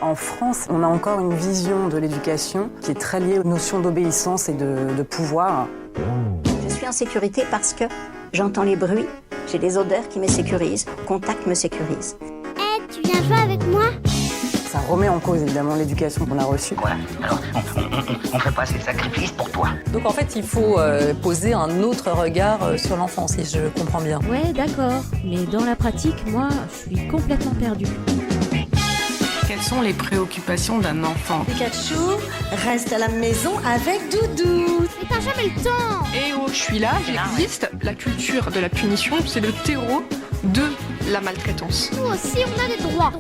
En France, on a encore une vision de l'éducation qui est très liée aux notions d'obéissance et de pouvoir. Je suis en sécurité parce que j'entends les bruits, j'ai des odeurs qui me sécurisent, le contact me sécurise. Tu viens jouer avec moi? Ça remet en cause évidemment l'éducation qu'on a reçue. Voilà, alors on fait pas ces sacrifices pour toi. Donc en fait, il faut poser un autre regard sur l'enfant, si je comprends bien. Ouais, d'accord. Mais dans la pratique, moi, je suis complètement perdue. Quelles sont les préoccupations d'un enfant? Pikachu reste à la maison avec Doudou. Mais t'as jamais le temps. Eh oh, je suis là, j'existe. La culture de la punition, c'est le terreau de la maltraitance. Nous aussi, on a des droits.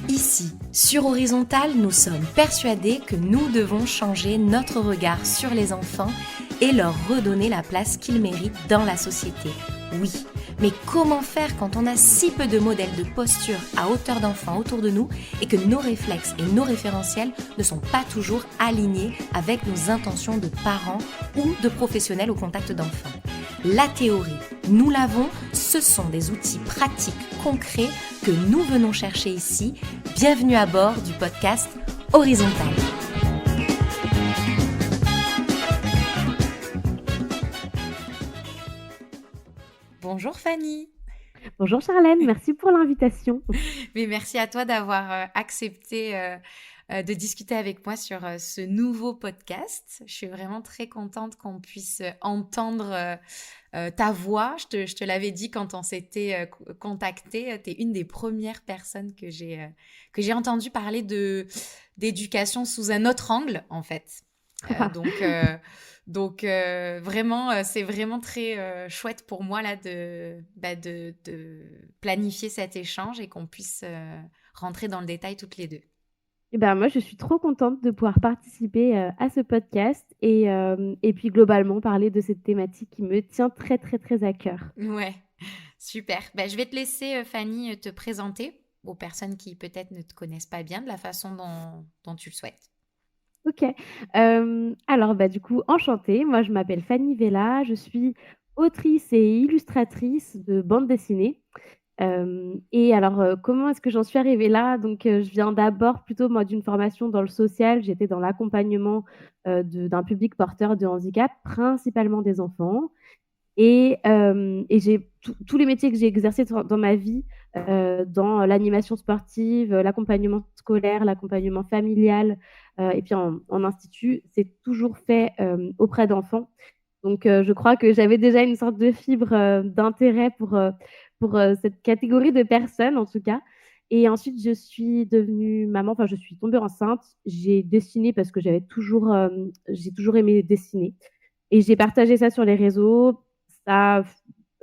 Ici, sur Horizontal, nous sommes persuadés que nous devons changer notre regard sur les enfants et leur redonner la place qu'ils méritent dans la société. Oui, mais comment faire quand on a si peu de modèles de posture à hauteur d'enfants autour de nous et que nos réflexes et nos référentiels ne sont pas toujours alignés avec nos intentions de parents ou de professionnels au contact d'enfants? La théorie, nous l'avons, ce sont des outils pratiques, concrets que nous venons chercher ici. Bienvenue à bord du podcast Horizontal. Bonjour Fanny. Bonjour Charlène, merci pour l'invitation. Mais merci à toi d'avoir accepté de discuter avec moi sur ce nouveau podcast. Je suis vraiment très contente qu'on puisse entendre ta voix. Je te l'avais dit quand on s'était contacté. Tu es une des premières personnes que j'ai entendu parler d'éducation sous un autre angle, en fait. Donc vraiment, c'est vraiment très chouette pour moi là de planifier cet échange et qu'on puisse rentrer dans le détail toutes les deux. Et moi, je suis trop contente de pouvoir participer à ce podcast et puis globalement parler de cette thématique qui me tient très, très, très à cœur. Ouais, super. Je vais te laisser, Fanny, te présenter aux personnes qui peut-être ne te connaissent pas bien de la façon dont tu le souhaites. Ok. Alors, du coup, enchantée. Moi, je m'appelle Fanny Vella. Je suis autrice et illustratrice de bande dessinée. Et alors, comment est-ce que j'en suis arrivée là? Donc, je viens d'abord plutôt, moi, d'une formation dans le social. J'étais dans l'accompagnement d'un public porteur de handicap, principalement des enfants. Et j'ai tous les métiers que j'ai exercés dans ma vie, dans l'animation sportive, l'accompagnement scolaire, l'accompagnement familial, et puis en institut, c'est toujours fait auprès d'enfants. Donc, je crois que j'avais déjà une sorte de fibre d'intérêt pour cette catégorie de personnes, en tout cas. Et ensuite, je suis devenue maman, enfin, je suis tombée enceinte. J'ai dessiné parce que j'ai toujours aimé dessiner. Et j'ai partagé ça sur les réseaux. Ça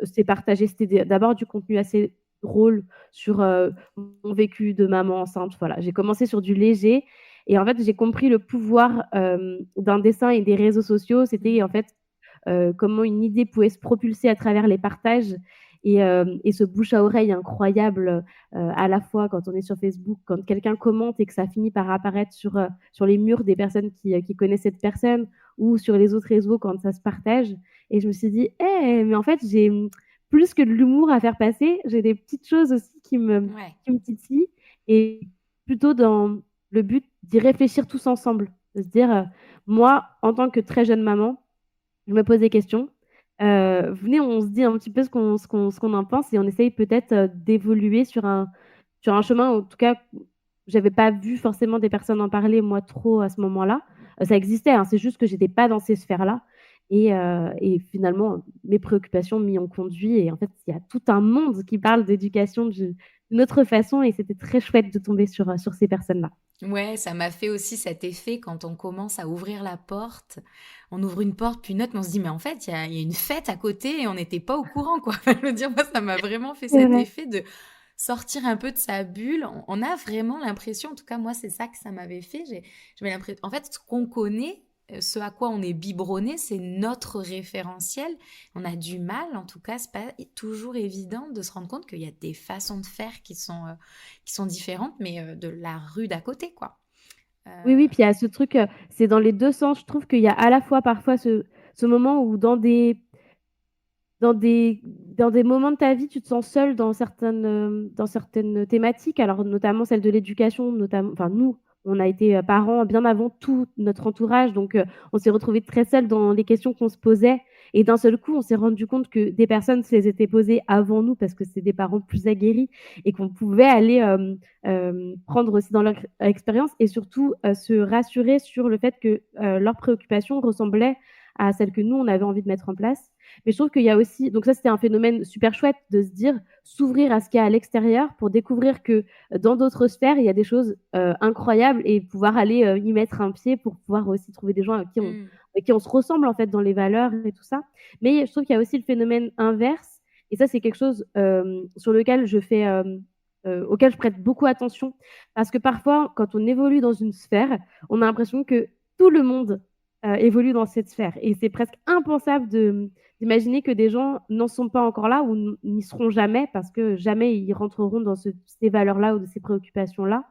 s'est partagé, c'était d'abord du contenu assez drôle sur mon vécu de maman enceinte. Voilà, j'ai commencé sur du léger. Et en fait, j'ai compris le pouvoir d'un dessin et des réseaux sociaux. C'était en fait comment une idée pouvait se propulser à travers les partages et ce bouche à oreille incroyable à la fois quand on est sur Facebook, quand quelqu'un commente et que ça finit par apparaître sur les murs des personnes qui connaissent cette personne ou sur les autres réseaux quand ça se partage. Et je me suis dit, mais en fait, j'ai plus que de l'humour à faire passer, j'ai des petites choses aussi qui me titillent et plutôt dans le but d'y réfléchir tous ensemble, de se dire, moi, en tant que très jeune maman, je me pose des questions. Venez, on se dit un petit peu ce qu'on en pense et on essaye peut-être d'évoluer sur un chemin. En tout cas, j'avais pas vu forcément des personnes en parler, moi, trop à ce moment-là. Ça existait, hein, c'est juste que j'étais pas dans ces sphères-là. Et finalement, mes préoccupations m'y ont conduit. Et en fait, il y a tout un monde qui parle d'éducation d'une autre façon et c'était très chouette de tomber sur ces personnes-là. Ouais, ça m'a fait aussi cet effet quand on commence à ouvrir la porte. On ouvre une porte, puis une autre, mais on se dit, mais en fait, il y a une fête à côté et on n'était pas au courant, quoi. Je veux dire, moi, ça m'a vraiment fait cet effet de sortir un peu de sa bulle. On a vraiment l'impression, en tout cas, moi, c'est ça que ça m'avait fait. J'avais l'impression, en fait, ce qu'on connaît, ce à quoi on est biberonné, c'est notre référentiel. On a du mal, en tout cas, c'est pas toujours évident de se rendre compte qu'il y a des façons de faire qui sont différentes, mais de la rue d'à côté, quoi. Oui, puis il y a ce truc, c'est dans les deux sens. Je trouve qu'il y a à la fois parfois ce moment où dans des dans des moments de ta vie, tu te sens seul dans certaines thématiques, alors notamment celle de l'éducation, notamment enfin nous, on a été, parents bien avant tout notre entourage, donc on s'est retrouvés très seuls dans les questions qu'on se posait et d'un seul coup, on s'est rendu compte que des personnes se les étaient posées avant nous parce que c'est des parents plus aguerris et qu'on pouvait aller, prendre aussi dans leur expérience et surtout, se rassurer sur le fait que, leurs préoccupations ressemblaient à celles que nous, on avait envie de mettre en place. Mais je trouve qu'il y a aussi donc ça, c'était un phénomène super chouette de se dire s'ouvrir à ce qu'il y a à l'extérieur pour découvrir que, dans d'autres sphères, il y a des choses, incroyables et pouvoir aller, y mettre un pied pour pouvoir aussi trouver des gens avec qui on se ressemble, en fait, dans les valeurs et tout ça. Mais je trouve qu'il y a aussi le phénomène inverse et ça, c'est quelque chose, sur lequel auquel je prête beaucoup attention parce que parfois, quand on évolue dans une sphère, on a l'impression que tout le monde, évolue dans cette sphère et c'est presque impensable d'imaginer que des gens n'en sont pas encore là ou n'y seront jamais parce que jamais ils rentreront dans ces valeurs-là ou de ces préoccupations-là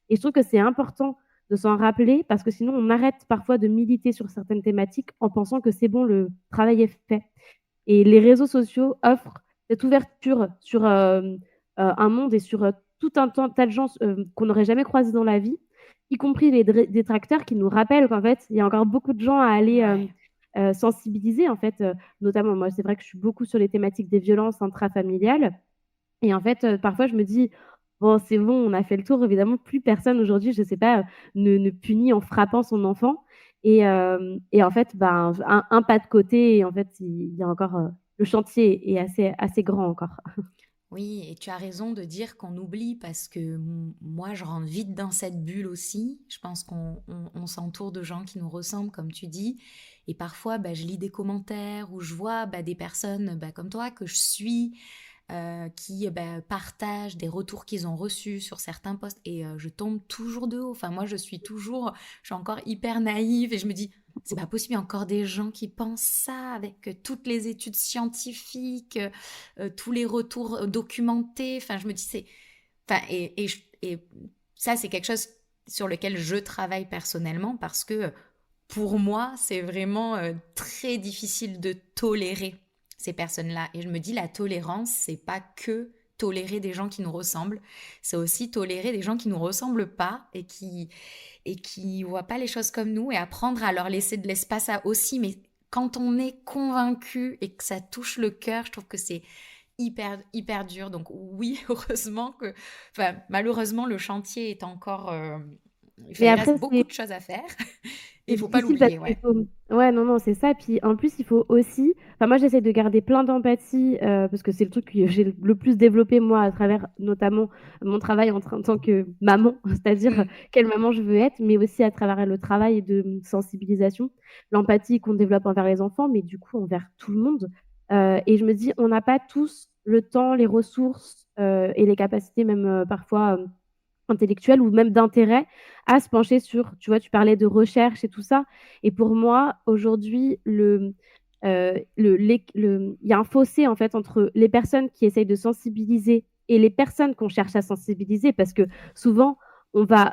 et je trouve que c'est important de s'en rappeler parce que sinon on arrête parfois de militer sur certaines thématiques en pensant que c'est bon, le travail est fait et les réseaux sociaux offrent cette ouverture sur, un monde et sur, tout un tas de gens, qu'on n'aurait jamais croisés dans la vie, y compris les détracteurs qui nous rappellent qu'en fait, il y a encore beaucoup de gens à aller, sensibiliser en fait, notamment moi, c'est vrai que je suis beaucoup sur les thématiques des violences intrafamiliales et en fait, parfois je me dis: «Bon, c'est bon, on a fait le tour». Évidemment, plus personne aujourd'hui, je sais pas, ne punit en frappant son enfant et en fait, ben, un pas de côté et en fait, il y a encore, le chantier est assez grand encore. Oui, et tu as raison de dire qu'on oublie parce que moi, je rentre vite dans cette bulle aussi. Je pense qu'on s'entoure de gens qui nous ressemblent, comme tu dis. Et parfois, bah, je lis des commentaires ou je vois des personnes comme toi que je suis, qui partagent des retours qu'ils ont reçus sur certains posts et je tombe toujours de haut. Enfin, moi, je suis encore hyper naïve et je me dis, c'est pas possible, il y a encore des gens qui pensent ça avec toutes les études scientifiques, tous les retours documentés. Enfin, je me dis, enfin, et ça, c'est quelque chose sur lequel je travaille personnellement parce que pour moi, c'est vraiment très difficile de tolérer ces personnes-là. Et je me dis, la tolérance, c'est pas que tolérer des gens qui nous ressemblent, c'est aussi tolérer des gens qui nous ressemblent pas et qui voient pas les choses comme nous et apprendre à leur laisser de l'espace aussi. Mais quand on est convaincu et que ça touche le cœur, je trouve que c'est hyper, hyper dur. Donc oui, malheureusement, le chantier est encore... il reste beaucoup de choses à faire. Il faut pas l'oublier, ouais. Ouais, non, c'est ça. Puis en plus, il faut aussi. Enfin, moi, j'essaie de garder plein d'empathie parce que c'est le truc que j'ai le plus développé moi à travers notamment mon travail en tant que maman, c'est-à-dire quelle maman je veux être, mais aussi à travers le travail de sensibilisation, l'empathie qu'on développe envers les enfants, mais du coup envers tout le monde. Et je me dis, on n'a pas tous le temps, les ressources et les capacités même parfois intellectuelle ou même d'intérêt à se pencher sur, tu vois, tu parlais de recherche et tout ça. Et pour moi, aujourd'hui, il y a un fossé en fait entre les personnes qui essayent de sensibiliser et les personnes qu'on cherche à sensibiliser, parce que souvent,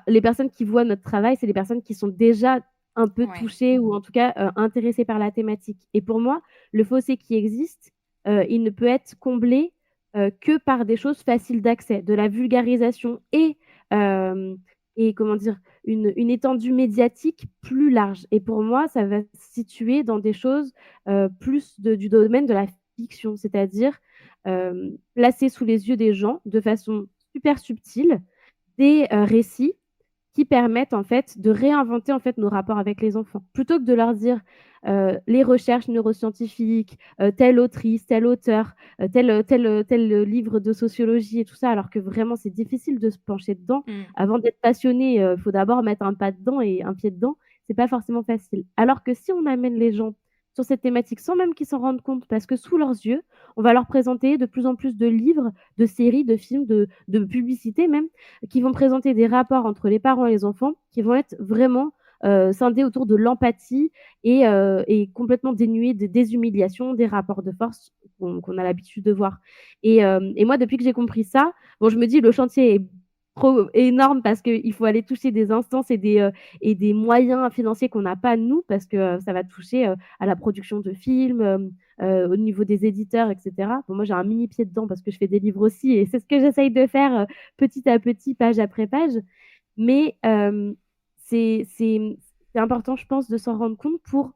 les personnes qui voient notre travail, c'est les personnes qui sont déjà un peu touchées ou en tout cas intéressées par la thématique. Et pour moi, le fossé qui existe, il ne peut être comblé que par des choses faciles d'accès, de la vulgarisation et comment dire, une étendue médiatique plus large. Et pour moi, ça va se situer dans des choses plus du domaine de la fiction, c'est-à-dire placer sous les yeux des gens de façon super subtile des récits qui permettent en fait de réinventer en fait nos rapports avec les enfants. Plutôt que de leur dire les recherches neuroscientifiques, telle autrice, tel auteur, tel livre de sociologie et tout ça, alors que vraiment c'est difficile de se pencher dedans. Avant d'être passionné, il faut d'abord mettre un pas dedans et un pied dedans. C'est pas forcément facile. Alors que si on amène les gens sur cette thématique sans même qu'ils s'en rendent compte, parce que sous leurs yeux, on va leur présenter de plus en plus de livres, de séries, de films, de publicités même, qui vont présenter des rapports entre les parents et les enfants, qui vont être vraiment scindés autour de l'empathie et complètement dénués des humiliations, des rapports de force qu'on a l'habitude de voir. Et moi, depuis que j'ai compris ça, bon, je me dis le chantier est trop énorme parce qu'il faut aller toucher des instances et des moyens financiers qu'on n'a pas nous parce que, ça va toucher, à la production de films, au niveau des éditeurs et cetera. Bon, moi, j'ai un mini pied dedans parce que je fais des livres aussi et c'est ce que j'essaye de faire, petit à petit, page après page. Mais, c'est important, je pense, de s'en rendre compte pour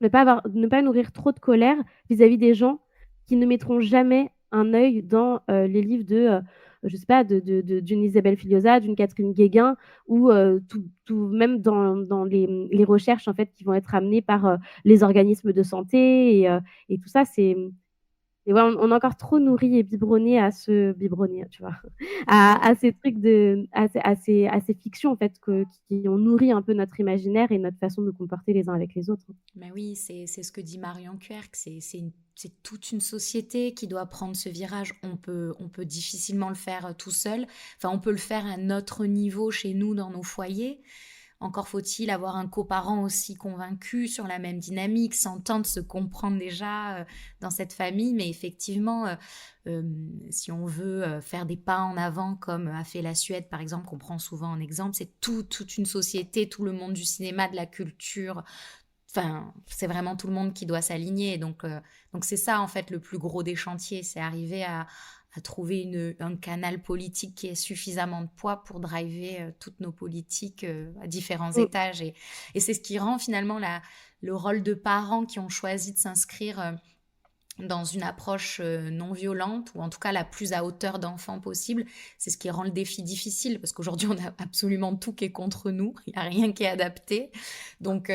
ne pas nourrir trop de colère vis-à-vis des gens qui ne mettront jamais un œil dans, les livres je sais pas, d'une Isabelle Filiosa, d'une Catherine Guéguen ou, tout même dans les recherches, en fait, qui vont être amenées par, les organismes de santé et tout ça, et ouais, on est encore trop nourri et biberonné biberonné, tu vois? À ces trucs à ces fictions, en fait, qui ont nourri un peu notre imaginaire et notre façon de nous comporter les uns avec les autres. Mais oui, c'est ce que dit Marion Querc, c'est toute une société qui doit prendre ce virage. On peut difficilement le faire tout seul. Enfin, on peut le faire à notre niveau, chez nous, dans nos foyers. Encore faut-il avoir un coparent aussi convaincu sur la même dynamique, s'entendre, se comprendre déjà dans cette famille. Mais effectivement, si on veut faire des pas en avant, comme a fait la Suède, par exemple, qu'on prend souvent en exemple, c'est toute une société, tout le monde du cinéma, de la culture. Enfin, c'est vraiment tout le monde qui doit s'aligner. Donc c'est ça, en fait, le plus gros des chantiers. C'est arriver à trouver un canal politique qui ait suffisamment de poids pour driver toutes nos politiques à différents étages. Et c'est ce qui rend finalement le rôle de parents qui ont choisi de s'inscrire dans une approche non violente, ou en tout cas la plus à hauteur d'enfant possible. C'est ce qui rend le défi difficile, parce qu'aujourd'hui, on a absolument tout qui est contre nous. Il n'y a rien qui est adapté. Donc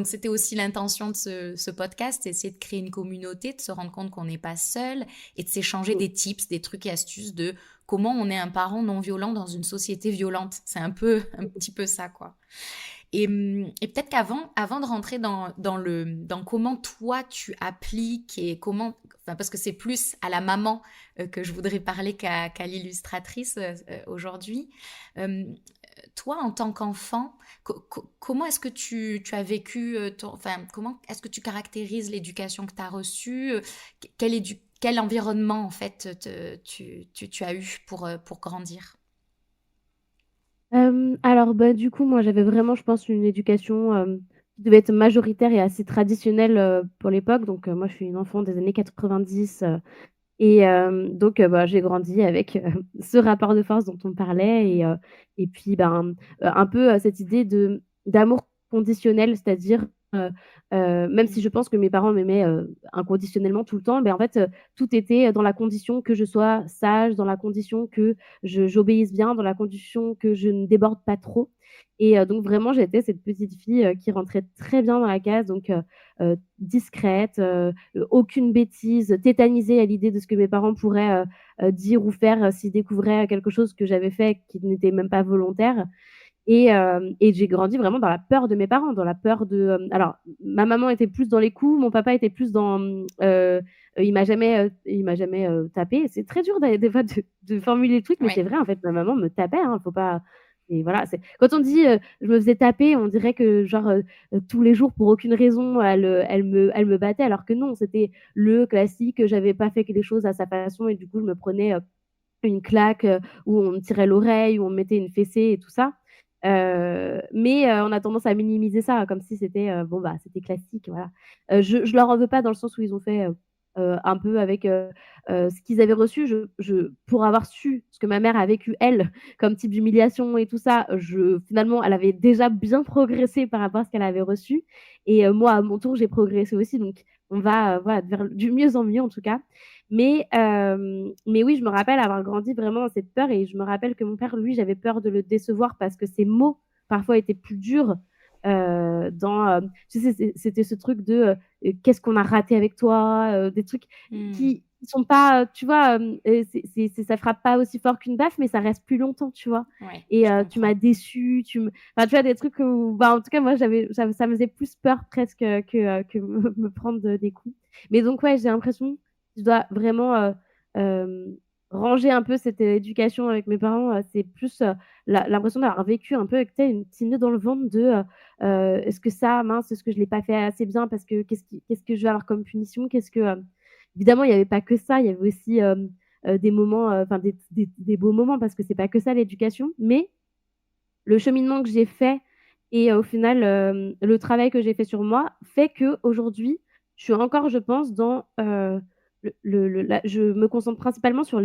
c'était aussi l'intention de ce podcast, c'est essayer de créer une communauté, de se rendre compte qu'on n'est pas seul, et de s'échanger des tips, des trucs et astuces de comment on est un parent non violent dans une société violente. C'est un petit peu ça, quoi. Et peut-être avant de rentrer dans comment toi tu appliques et parce que c'est plus à la maman que je voudrais parler qu'à l'illustratrice aujourd'hui. Toi, en tant qu'enfant, comment est-ce que tu as vécu, comment est-ce que tu caractérises l'éducation que tu as reçue? Quel environnement, en fait, tu as eu pour grandir? Alors, bah, du coup, moi, j'avais vraiment, je pense, une éducation, qui devait être majoritaire et assez traditionnelle, pour l'époque. Donc, moi, je suis une enfant des années 90, donc, bah, j'ai grandi avec, ce rapport de force dont on parlait et puis, ben, un peu, cette idée d'amour conditionnel. C'est-à-dire, même si je pense que mes parents m'aimaient, inconditionnellement tout le temps, en fait, tout était dans la condition que je sois sage, dans la condition que j'obéisse bien, dans la condition que je ne déborde pas trop donc vraiment j'étais cette petite fille, qui rentrait très bien dans la case donc discrète, aucune bêtise, tétanisée à l'idée de ce que mes parents pourraient, dire ou faire, s'ils découvraient quelque chose que j'avais fait qui n'était même pas volontaire et j'ai grandi vraiment dans la peur de mes parents, dans la peur alors ma maman était plus dans les coups, mon papa était plus dans, il m'a jamais, tapé. C'est très dur des fois de formuler le truc, mais c'est vrai en fait, ma maman me tapait, hein, faut pas et voilà, c'est quand on dit, je me faisais taper, on dirait que genre, tous les jours pour aucune raison, elle me battait alors que non, c'était le classique, j'avais pas fait les choses à sa façon et du coup je me prenais, une claque, où on me tirait l'oreille, où on me mettait une fessée et tout ça. Mais on a tendance à minimiser ça comme si c'était, bon, bah, c'était classique, voilà. Je leur en veux pas dans le sens où ils ont fait, un peu avec, ce qu'ils avaient reçu. Pour avoir su ce que ma mère a vécu elle, comme type d'humiliation et tout ça, finalement, elle avait déjà bien progressé par rapport à ce qu'elle avait reçu et moi, à mon tour, j'ai progressé aussi donc on va, voilà, vers du mieux en mieux en tout cas. Mais oui, je me rappelle avoir grandi vraiment dans cette peur et je me rappelle que mon père, lui, j'avais peur de le décevoir parce que ses mots, parfois, étaient plus durs, tu sais, c'était ce truc de, «Qu'est-ce qu'on a raté avec toi?» Des trucs qui sont pas, tu vois, ça frappe pas aussi fort qu'une baffe, mais ça reste plus longtemps, tu vois? Ouais, Et je tu m'as comprends. déçu, enfin, tu vois, des trucs où, bah, en tout cas, moi, ça me faisait plus peur presque, que me prendre, des coups. Mais donc ouais, j'ai l'impression je dois vraiment, ranger un peu cette éducation avec mes parents, c'est plus, l'impression d'avoir vécu un peu avec, tu sais, une petit nœud dans le ventre «Est-ce que ça, mince, est-ce que je l'ai pas fait assez bien? Parce que qu'est-ce que je vais avoir comme punition? Qu'est-ce que» évidemment, il y avait pas que ça, il y avait aussi, des moments, enfin des beaux moments parce que c'est pas que ça l'éducation, mais le cheminement que j'ai fait et au final, le travail que j'ai fait sur moi fait qu'aujourd'hui, je suis encore, je pense, dans, le la je me concentre principalement sur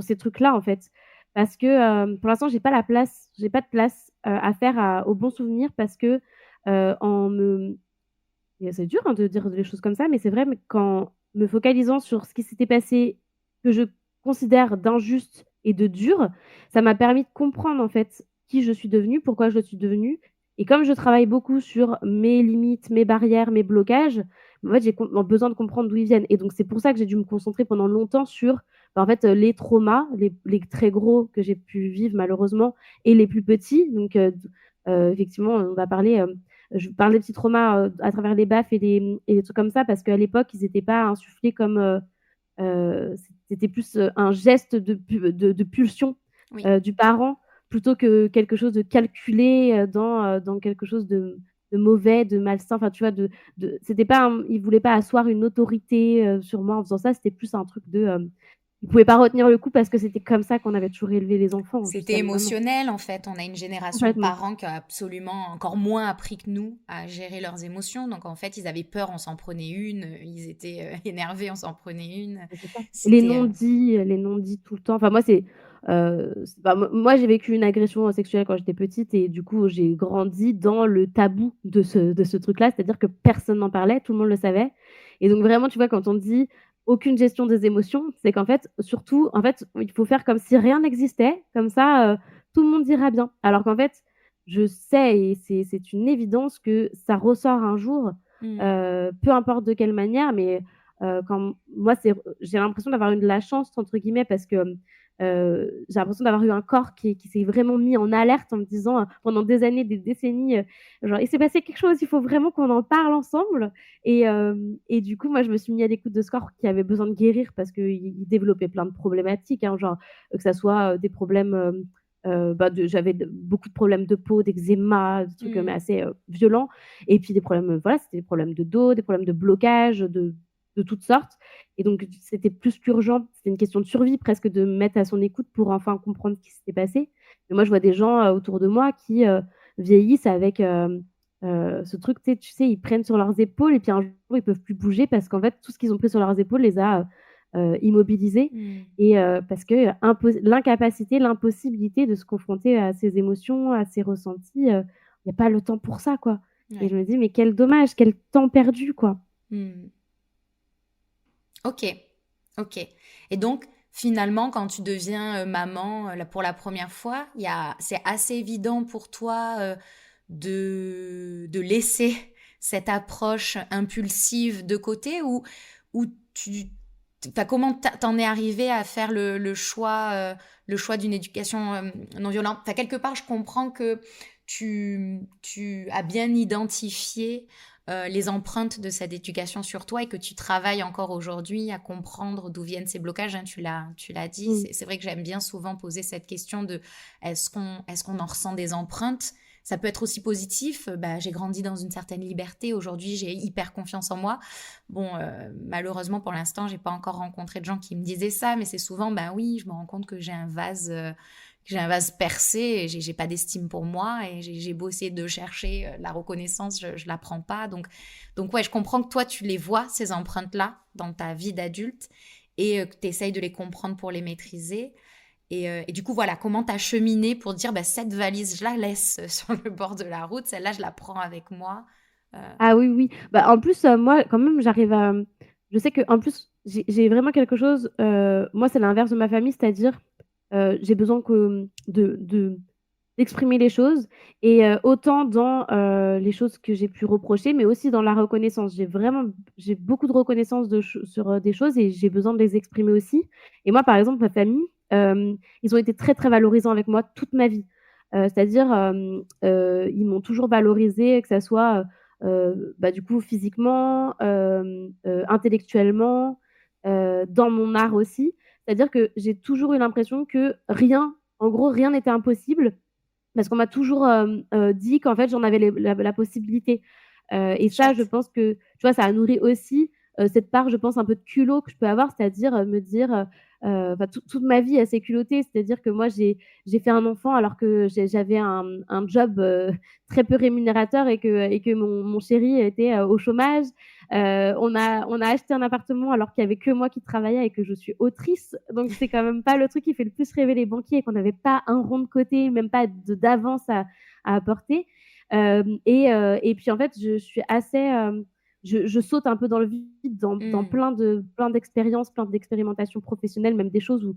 ces trucs-là, en fait. Parce que, pour l'instant, j'ai pas de place, à faire aux bons souvenirs parce que, en me et c'est dur, hein, de dire des choses comme ça, mais c'est vrai, mais qu'en me focalisant sur ce qui s'était passé, que je considère d'injuste et de dur, ça m'a permis de comprendre, en fait, qui je suis devenue, pourquoi je le suis devenue et comme je travaille beaucoup sur mes limites, mes barrières, mes blocages, en fait, besoin de comprendre d'où ils viennent et donc c'est pour ça que j'ai dû me concentrer pendant longtemps sur, en fait, les traumas, les très gros que j'ai pu vivre malheureusement et les plus petits donc effectivement, on va parler, je parle des petits traumas, à travers les baffes et les trucs comme ça parce qu'à l'époque, ils étaient pas insufflés comme, c'était plus, un geste de pulsion, Oui. Du parent plutôt que quelque chose de calculé, dans quelque chose de mauvais, de malsain. Enfin, tu vois, c'était pas il voulait pas asseoir une autorité, sur moi en faisant ça. C'était plus un truc il pouvait pas retenir le coup parce que c'était comme ça qu'on avait toujours élevé les enfants C'était jusqu'à maintenant. émotionnel, en fait. On a une génération de Complètement. parents qui a absolument encore moins appris que nous à gérer leurs émotions. Donc, en fait, ils avaient peur, on s'en prenait une. Ils étaient énervés, on s'en prenait une. C'est ça. C'était... Les non-dits tout le temps. Enfin moi j'ai vécu une agression sexuelle quand j'étais petite et du coup j'ai grandi dans le tabou de ce truc-là, c'est-à-dire que personne n'en parlait, tout le monde le savait et donc vraiment, tu vois, quand on dit: «Aucune gestion des émotions», c'est qu'en fait, surtout, en fait, il faut faire comme si rien n'existait, comme ça, tout le monde ira bien. Alors qu'en fait, je sais et c'est une évidence que ça ressort un jour, Mm. peu importe de quelle manière, mais quand moi, j'ai l'impression d'avoir eu de la «chance» entre guillemets parce que, j'ai l'impression d'avoir eu un corps qui s'est vraiment mis en alerte en me disant, pendant des années, des décennies, genre: «Il s'est passé quelque chose, il faut vraiment qu'on en parle ensemble» et du coup, moi, je me suis mis à l'écoute de ce corps qui avait besoin de guérir parce qu'il développait plein de problématiques, hein, genre, que ça soit, des problèmes, j'avais beaucoup de problèmes de peau, d'eczéma, des trucs, Mm. assez, violents et puis des problèmes, voilà, c'était des problèmes de dos, des problèmes de blocage, de toutes sortes et donc c'était plus qu'urgent. C'était une question de survie presque de me mettre à son écoute pour enfin comprendre ce qui s'était passé. Mais moi, je vois des gens, autour de moi qui, vieillissent avec, ce truc, tu sais, ils prennent sur leurs épaules et puis un jour, ils peuvent plus bouger parce qu'en fait, tout ce qu'ils ont pris sur leurs épaules les a, immobilisés Mm. et parce que l'incapacité, l'impossibilité de se confronter à ses émotions, à ses ressentis, il y a pas le temps pour ça, quoi et Ouais. je me dis: «Mais quel dommage, quel temps perdu, quoi». Mm. Ok, ok. Et donc, finalement, quand tu deviens maman pour la première fois, c'est assez évident pour toi de laisser cette approche impulsive de côté ou comment t'en es arrivé à faire le choix d'une éducation non violente? Enfin, quelque part, je comprends que tu as bien identifié les empreintes de cette éducation sur toi et que tu travailles encore aujourd'hui à comprendre d'où viennent ces blocages, hein, tu l'as dit. Mmh. C'est vrai que j'aime bien souvent poser cette question de est-ce qu'on en ressent des empreintes? Ça peut être aussi positif. J'ai grandi dans une certaine liberté. Aujourd'hui, j'ai hyper confiance en moi. Bon, malheureusement, pour l'instant, j'ai pas encore rencontré de gens qui me disaient ça, mais c'est souvent, oui, je me rends compte que j'ai un vase percé et j'ai pas d'estime pour moi et j'ai beau essayer de chercher la reconnaissance, je la prends pas. Donc ouais, je comprends que toi, tu les vois, ces empreintes-là, dans ta vie d'adulte et que tu essayes de les comprendre pour les maîtriser. Et du coup, voilà, comment t'as cheminé pour dire, cette valise, je la laisse sur le bord de la route, celle-là, je la prends avec moi. Ah oui, oui. En plus, moi, quand même, je sais qu'en plus, j'ai vraiment quelque chose, moi, c'est l'inverse de ma famille, c'est-à-dire, j'ai besoin d'exprimer les choses et autant dans, les choses que j'ai pu reprocher, mais aussi dans la reconnaissance. J'ai beaucoup de reconnaissance sur, des choses et j'ai besoin de les exprimer aussi et moi, par exemple, ma famille, ils ont été très, très valorisants avec moi toute ma vie. C'est-à-dire, ils m'ont toujours valorisée, que ça soit, du coup physiquement, intellectuellement, dans mon art aussi. C'est-à-dire que j'ai toujours eu l'impression que en gros, rien n'était impossible parce qu'on m'a toujours, dit qu'en fait, j'en avais la possibilité. Et ça, je Chouette. pense que, tu vois, ça a nourri aussi, cette part, je pense, un peu de culot que je peux avoir, c'est-à-dire, me dire, toute ma vie assez culottée. C'est-à-dire que moi, j'ai fait un enfant alors que j'avais un job, très peu rémunérateur et que mon chéri était, au chômage. On a acheté un appartement alors qu'il y avait que moi qui travaillais et que je suis autrice. Donc c'est quand même pas le truc qui fait le plus rêver les banquiers et qu'on n'avait pas un rond de côté, même pas d'avance à apporter. Et puis en fait, je suis assez, je saute un peu dans le vide dans plein d'expériences, plein d'expérimentations professionnelles, même des choses où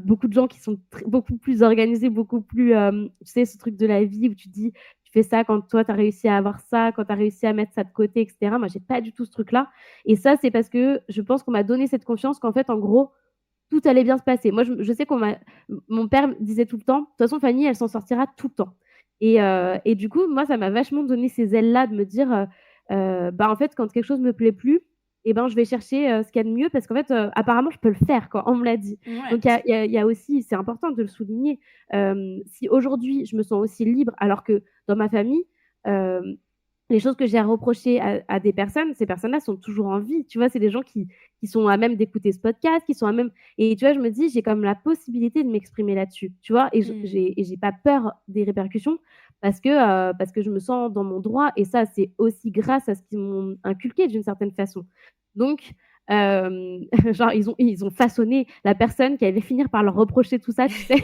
beaucoup de gens qui sont beaucoup plus organisés, beaucoup plus, tu sais, ce truc de la vie où tu te dis, tu fais ça quand toi, tu as réussi à avoir ça, quand tu as réussi à mettre ça de côté, etc. Moi, j'ai pas du tout ce truc-là. Et ça, c'est parce que je pense qu'on m'a donné cette confiance qu'en fait, en gros, tout allait bien se passer. Moi, je sais mon père me disait tout le temps, de toute façon, Fanny, elle s'en sortira tout le temps. Et du coup, moi, ça m'a vachement donné ces ailes-là de me dire, en fait, quand quelque chose me plaît plus, et ben, je vais chercher ce qu'il y a de mieux parce qu'en fait, apparemment, je peux le faire, quoi. On me l'a dit. Ouais. Donc, il y a aussi, c'est important de le souligner. Si aujourd'hui, je me sens aussi libre, alors que dans ma famille, euh, les choses que j'ai à reprocher à des personnes, ces personnes-là sont toujours en vie. Tu vois, c'est des gens qui sont à même d'écouter ce podcast, qui sont à même. Et tu vois, je me dis, j'ai comme la possibilité de m'exprimer là-dessus. Tu vois, et j'ai pas peur des répercussions parce que je me sens dans mon droit. Et ça, c'est aussi grâce à ce qu'ils m'ont inculqué d'une certaine façon. Donc, genre, ils ont façonné la personne qui allait finir par leur reprocher tout ça, tu sais.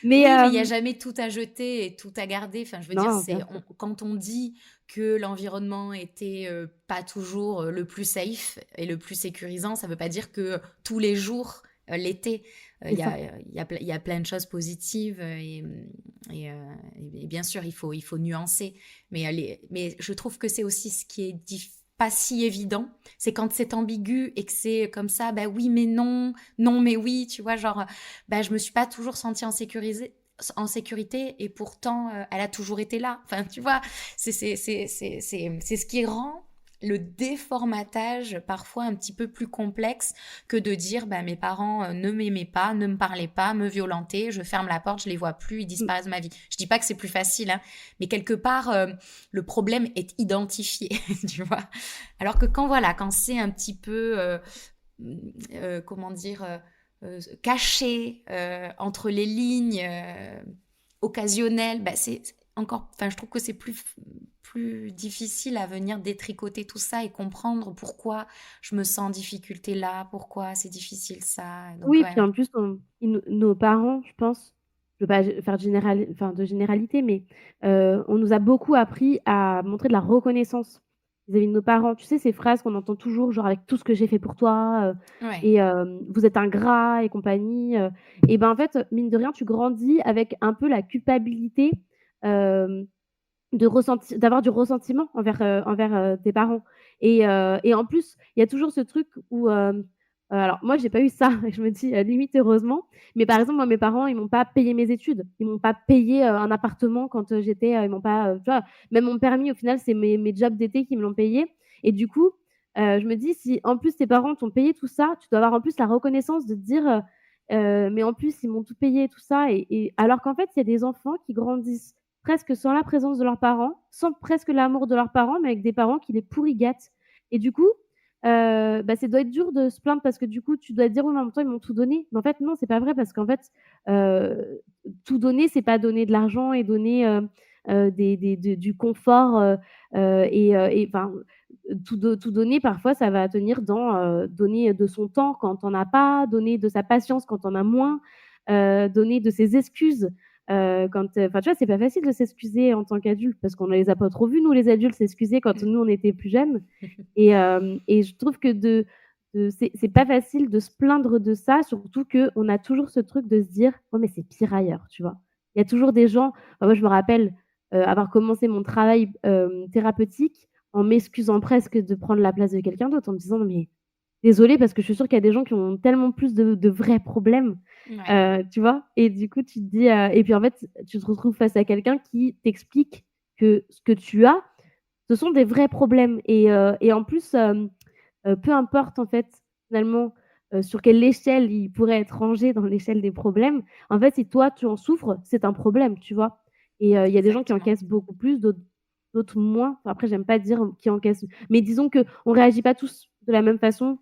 Mais il n'y a jamais tout à jeter et tout à garder. Enfin, je veux Non, dire, bien sûr. quand on dit que l'environnement était pas toujours le plus safe et le plus sécurisant, ça ne veut pas dire que tous les jours l'été. C'est ça. Il y a plein de choses positives et bien sûr, il faut nuancer. Mais je trouve que c'est aussi ce qui est pas si évident. C'est quand c'est ambigu et que c'est comme ça, bah oui, mais non, non, mais oui, tu vois, genre, je me suis pas toujours sentie en sécurité et pourtant, elle a toujours été là. Enfin, tu vois, c'est ce qui rend le déformatage parfois un petit peu plus complexe que de dire mes parents ne m'aimaient pas, ne me parlaient pas, me violentaient, je ferme la porte, je les vois plus, ils disparaissent de ma vie. Je dis pas que c'est plus facile, hein, mais quelque part le problème est identifié, tu vois. Alors que quand c'est un petit peu caché entre les lignes, occasionnel, c'est encore, je trouve que c'est plus difficile à venir détricoter tout ça et comprendre pourquoi je me sens en difficulté là, pourquoi c'est difficile ça. Donc, Oui, ouais. puis en plus, nos parents, je pense, je veux pas faire de généralité, mais on nous a beaucoup appris à montrer de la reconnaissance vis-à-vis de nos parents. Tu sais, ces phrases qu'on entend toujours, genre avec tout ce que j'ai fait pour toi, Ouais. et vous êtes ingrat et compagnie. Et ben en fait, mine de rien, tu grandis avec un peu la culpabilité d'avoir du ressentiment envers tes parents. Et en plus, il y a toujours ce truc où, alors moi, j'ai pas eu ça, et je me dis limite heureusement. Mais par exemple, moi, mes parents, ils m'ont pas payé mes études. Ils m'ont pas payé un appartement quand ils m'ont pas, tu vois, même mon permis, au final, c'est mes jobs d'été qui me l'ont payé. Et du coup, je me dis, si en plus tes parents t'ont payé tout ça, tu dois avoir en plus la reconnaissance de te dire, mais en plus, ils m'ont tout payé, tout ça. Et alors qu'en fait, il y a des enfants qui grandissent presque sans la présence de leurs parents, sans presque l'amour de leurs parents, mais avec des parents qui les pourrigâtent. Et du coup, ça doit être dur de se plaindre parce que du coup, tu dois te dire: «Oui, mais en même temps, ils m'ont tout donné». Mais en fait, non, c'est pas vrai parce qu'en fait, tout donner, c'est pas donner de l'argent et donner, du confort, et enfin, tout donner, parfois, ça va tenir dans, donner de son temps quand on as pas, donner de sa patience quand on a moins, donner de ses excuses. Tu vois, c'est pas facile de s'excuser en tant qu'adulte parce qu'on ne les a pas trop vus, nous, les adultes, s'excuser quand nous, on était plus jeunes. Et je trouve que c'est pas facile de se plaindre de ça, surtout qu'on a toujours ce truc de se dire: «Oh mais c'est pire ailleurs», tu vois? Il y a toujours des gens, moi je me rappelle, avoir commencé mon travail, thérapeutique en m'excusant presque de prendre la place de quelqu'un d'autre, en me disant: «Non mais désolée parce que je suis sûre qu'il y a des gens qui ont tellement plus de vrais problèmes». Ouais. Tu vois? Et du coup, tu te dis, et puis en fait, tu te retrouves face à quelqu'un qui t'explique que ce que tu as, ce sont des vrais problèmes. Et en plus, peu importe en fait, finalement, sur quelle échelle il pourrait être rangé dans l'échelle des problèmes, en fait, si toi tu en souffres, c'est un problème, tu vois? Et il y a des gens qui Exactement. encaissent beaucoup plus, d'autres moins. Enfin, après, j'aime pas dire qui encaissent, mais disons qu'on réagit pas tous de la même façon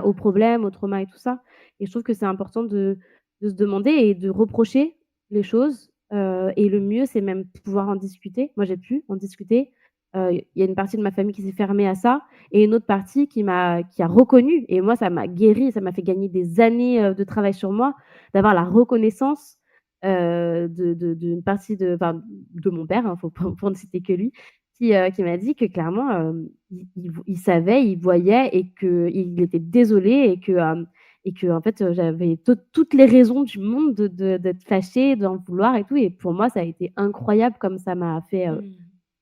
aux problèmes, aux traumas et tout ça. Et je trouve que c'est important de se demander et de reprocher les choses, et le mieux, c'est même pouvoir en discuter. Moi, j'ai pu en discuter. Il y a une partie de ma famille qui s'est fermée à ça et une autre partie qui a reconnu et moi, ça m'a guérie, ça m'a fait gagner des années, de travail sur moi, d'avoir la reconnaissance, d'une partie de mon père, hein, faut pas pour ne citer que lui, qui m'a dit que clairement, il savait, il voyait et qu'il était désolé et que en fait, j'avais toutes les raisons du monde d'être fâchée, d'en vouloir et tout et pour moi, ça a été incroyable comme ça m'a fait,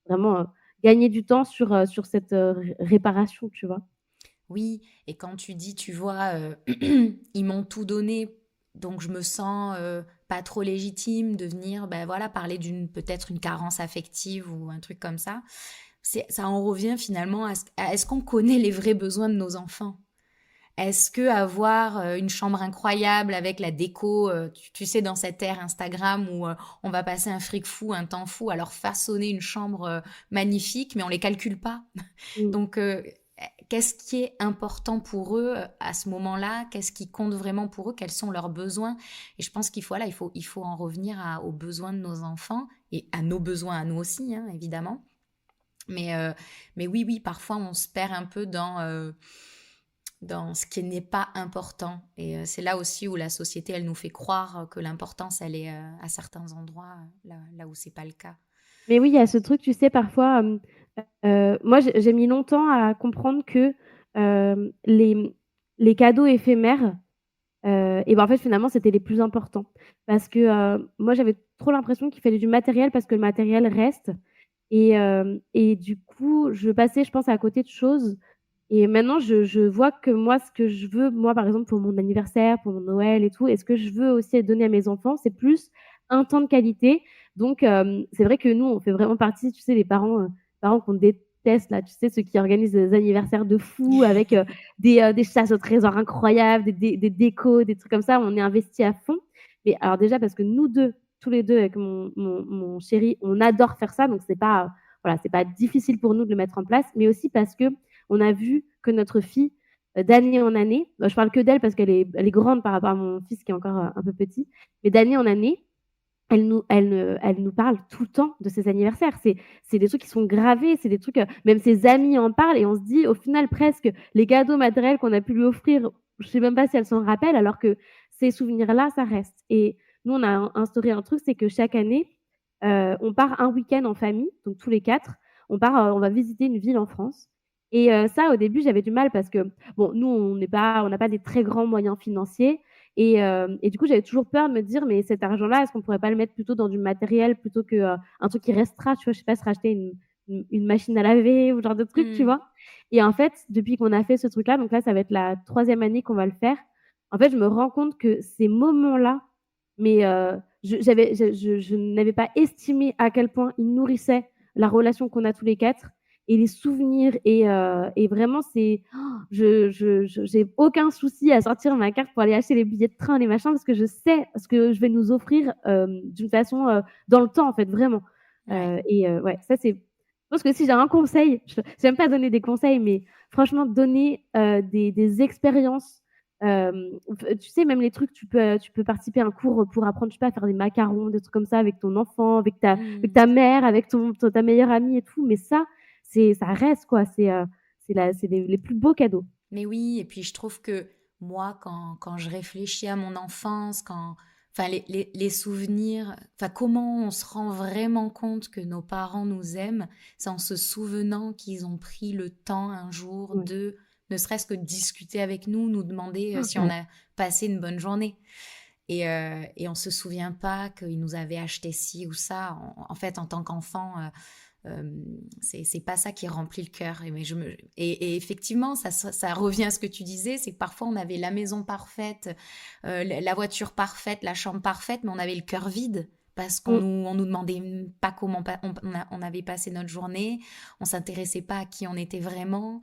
vraiment, gagner du temps sur cette, réparation, tu vois? Oui, et quand tu dis, tu vois, ils m'ont tout donné, donc je me sens pas trop légitime de venir, ben voilà, parler d'une peut-être une carence affective ou un truc comme ça. Ça en revient finalement à est-ce qu'on connaît les vrais besoins de nos enfants? Est-ce que avoir une chambre incroyable avec la déco, tu sais, dans cette ère Instagram où on va passer un fric fou, un temps fou, alors façonner une chambre magnifique, mais on les calcule pas. Mmh. Donc, qu'est-ce qui est important pour eux à ce moment-là? Qu'est-ce qui compte vraiment pour eux? Quels sont leurs besoins? Et je pense qu'il faut, voilà, il faut en revenir aux besoins de nos enfants et à nos besoins à nous aussi, hein, évidemment. Mais oui, parfois on se perd un peu dans ce qui n'est pas important. Et c'est là aussi où la société, elle nous fait croire que l'importance, elle est à certains endroits, là où c'est pas le cas. Mais oui, il y a ce truc, tu sais, parfois, moi, j'ai mis longtemps à comprendre que, les cadeaux éphémères, et ben, en fait, finalement, c'était les plus importants. Parce que, moi, j'avais trop l'impression qu'il fallait du matériel parce que le matériel reste et du coup, je passais, je pense, à côté de choses et maintenant je vois que moi, ce que je veux, moi, par exemple, pour mon anniversaire, pour mon Noël et tout et ce que je veux aussi donner à mes enfants, c'est plus un temps de qualité. Donc c'est vrai que nous, on fait vraiment partie, tu sais, les parents qu'on déteste là, tu sais, ceux qui organisent des anniversaires de fou avec, des chasses au trésor incroyables, des décos, des trucs comme ça. On est investis à fond. Mais alors déjà parce que nous 2, tous les 2 avec mon chéri, on adore faire ça, donc c'est pas, voilà, c'est pas difficile pour nous de le mettre en place, mais aussi parce qu'on a vu que notre fille, d'année en année, je parle que d'elle parce elle est grande par rapport à mon fils qui est encore, un peu petit, mais d'année en année, elle nous parle tout le temps de ses anniversaires. C'est des trucs qui sont gravés, c'est des trucs, même ses amis en parlent et on se dit au final presque les cadeaux matériels qu'on a pu lui offrir, je sais même pas si elle s'en rappelle alors que ces souvenirs-là, ça reste et nous, on a instauré un truc, c'est que chaque année, on part un week-end en famille, donc tous les 4. On va visiter une ville en France et ça, au début, j'avais du mal parce que, bon, nous, on n'a pas des très grands moyens financiers et du coup, j'avais toujours peur de me dire: «Mais cet argent-là, est-ce qu'on pourrait pas le mettre plutôt dans du matériel plutôt que, un truc qui restera?» Tu vois? Je sais pas, se racheter une machine à laver ou ce genre de truc, tu Mmh. vois? Et en fait, depuis qu'on a fait ce truc-là, donc là, ça va être la 3e année qu'on va le faire. En fait, je me rends compte que ces moments-là, mais je n'avais pas estimé à quel point ils nourrissaient la relation qu'on a tous les 4 et les souvenirs et vraiment c'est j'ai aucun souci à sortir ma carte pour aller acheter les billets de train, les machins, parce que je sais ce que je vais nous offrir, d'une façon, dans le temps, en fait, vraiment. Ouais. Ouais, ça c'est je pense que si j'ai un conseil, j'aime pas donner des conseils, mais franchement donner, des expériences, tu sais même les trucs, tu peux participer à un cours, pour apprendre, je sais pas, à faire des macarons, des trucs comme ça avec ton enfant, avec Mmh. ta mère, avec ta meilleure amie et tout, mais ça reste quoi, c'est les plus beaux cadeaux. Mais oui, et puis je trouve que moi, quand je réfléchis à mon enfance, enfin, les souvenirs, enfin, comment on se rend vraiment compte que nos parents nous aiment, c'est en se souvenant qu'ils ont pris le temps un jour Ouais. de, ne serait-ce que discuter avec nous, nous demander si on Ouais. a passé une bonne journée. Et on se souvient pas qu'ils nous avaient acheté ci ou ça. En fait, en tant qu'enfant, c'est pas ça qui remplit le cœur. Et effectivement, ça revient à ce que tu disais, c'est que parfois on avait la maison parfaite, la voiture parfaite, la chambre parfaite, mais on avait le cœur vide parce Mmh. on nous demandait pas comment on avait passé notre journée, on s'intéressait pas à qui on était vraiment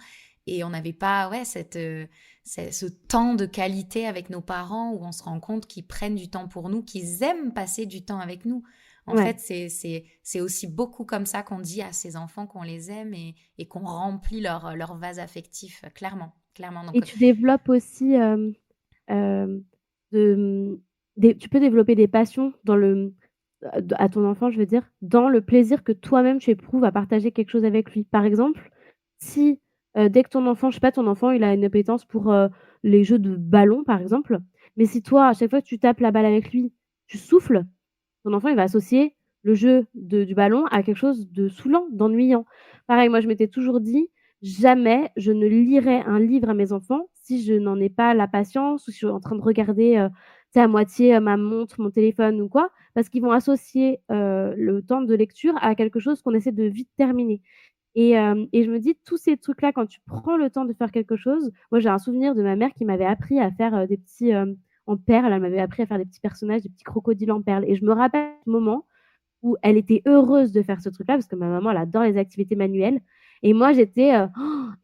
et on n'avait pas ce temps de qualité avec nos parents où on se rend compte qu'ils prennent du temps pour nous, qu'ils aiment passer du temps avec nous. En Ouais. fait, c'est aussi beaucoup comme ça qu'on dit à ces enfants qu'on les aime et qu'on remplit leur vase affectif, clairement. clairement. Et Donc, tu développes aussi, tu peux développer des passions à ton enfant, je veux dire, dans le plaisir que toi-même tu éprouves à partager quelque chose avec lui. Par exemple, si, dès que ton enfant, je sais pas, ton enfant, il a une appétence pour, les jeux de ballon, par exemple, mais si toi, à chaque fois que tu tapes la balle avec lui, tu souffles, ton enfant, il va associer le jeu du ballon à quelque chose de saoulant, d'ennuyant. Pareil, moi, je m'étais toujours dit: «Jamais je ne lirai un livre à mes enfants si je n'en ai pas la patience ou si je suis en train de regarder, tu sais, à moitié, ma montre, mon téléphone ou quoi». Parce qu'ils vont associer, le temps de lecture à quelque chose qu'on essaie de vite terminer. Et je me dis tous ces trucs-là, quand tu prends le temps de faire quelque chose, moi, j'ai un souvenir de ma mère qui m'avait appris à faire, des petits, en perles, elle m'avait appris à faire des petits personnages, des petits crocodiles en perles et je me rappelle ce moment où elle était heureuse de faire ce truc-là parce que ma maman, elle adore les activités manuelles et moi, j'étais,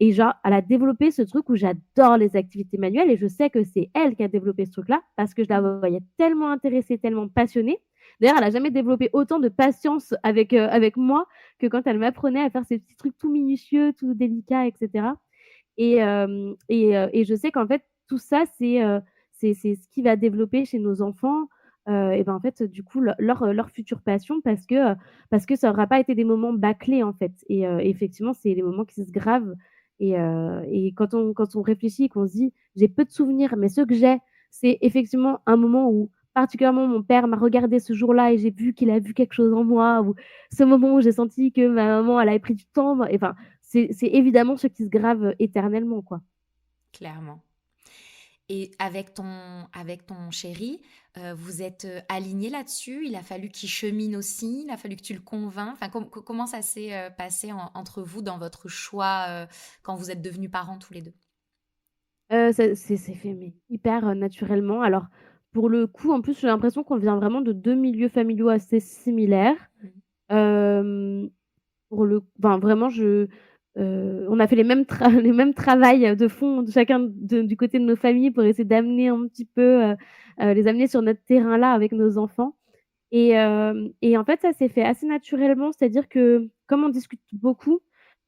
et genre, elle a développé ce truc où j'adore les activités manuelles et je sais que c'est elle qui a développé ce truc-là parce que je la voyais tellement intéressée, tellement passionnée. D'ailleurs, elle a jamais développé autant de patience avec moi que quand elle m'apprenait à faire ces petits trucs tout minutieux, tout délicats et cetera et je sais qu'en fait, tout ça, c'est ce qui va développer chez nos enfants, et ben, en fait, du coup, leur future passion parce que ça aura pas été des moments bâclés, en fait effectivement, c'est des moments qui se gravent et quand on réfléchit et qu'on se dit: «J'ai peu de souvenirs, mais ceux que j'ai, c'est effectivement un moment où particulièrement mon père m'a regardé ce jour-là et j'ai vu qu'il a vu quelque chose en moi» ou ce moment où j'ai senti que ma maman, elle avait pris du temps, et enfin, c'est évidemment ce qui se grave éternellement, quoi. clairement. Et avec ton chéri, vous êtes, alignés là-dessus? Il a fallu qu'il chemine aussi? Il a fallu que tu le convainques? Enfin, comment ça s'est, passé entre vous dans votre choix, quand vous êtes devenus parents tous les 2? Ça c'est fait mais hyper, naturellement. Alors, pour le coup, en plus, j'ai l'impression qu'on vient vraiment de 2 milieux familiaux assez similaires. Mmh. Hem, pour le enfin, vraiment, on a fait les mêmes les mêmes travails, de fond, de chacun du côté de nos familles pour essayer d'amener un petit peu, les amener sur notre terrain-là avec nos enfants et en fait, ça s'est fait assez naturellement. C'est-à-dire que, comme on discute beaucoup,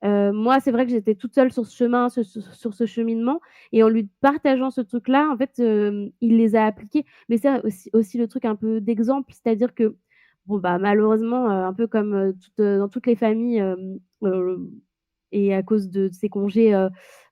moi, c'est vrai que j'étais toute seule sur ce chemin, sur ce cheminement et en lui partageant ce truc-là, en fait, il les a appliqués. Mais c'est aussi le truc un peu d'exemple, c'est-à-dire que, bon, bah, malheureusement, un peu comme, dans toutes les familles, et à cause de ces congés,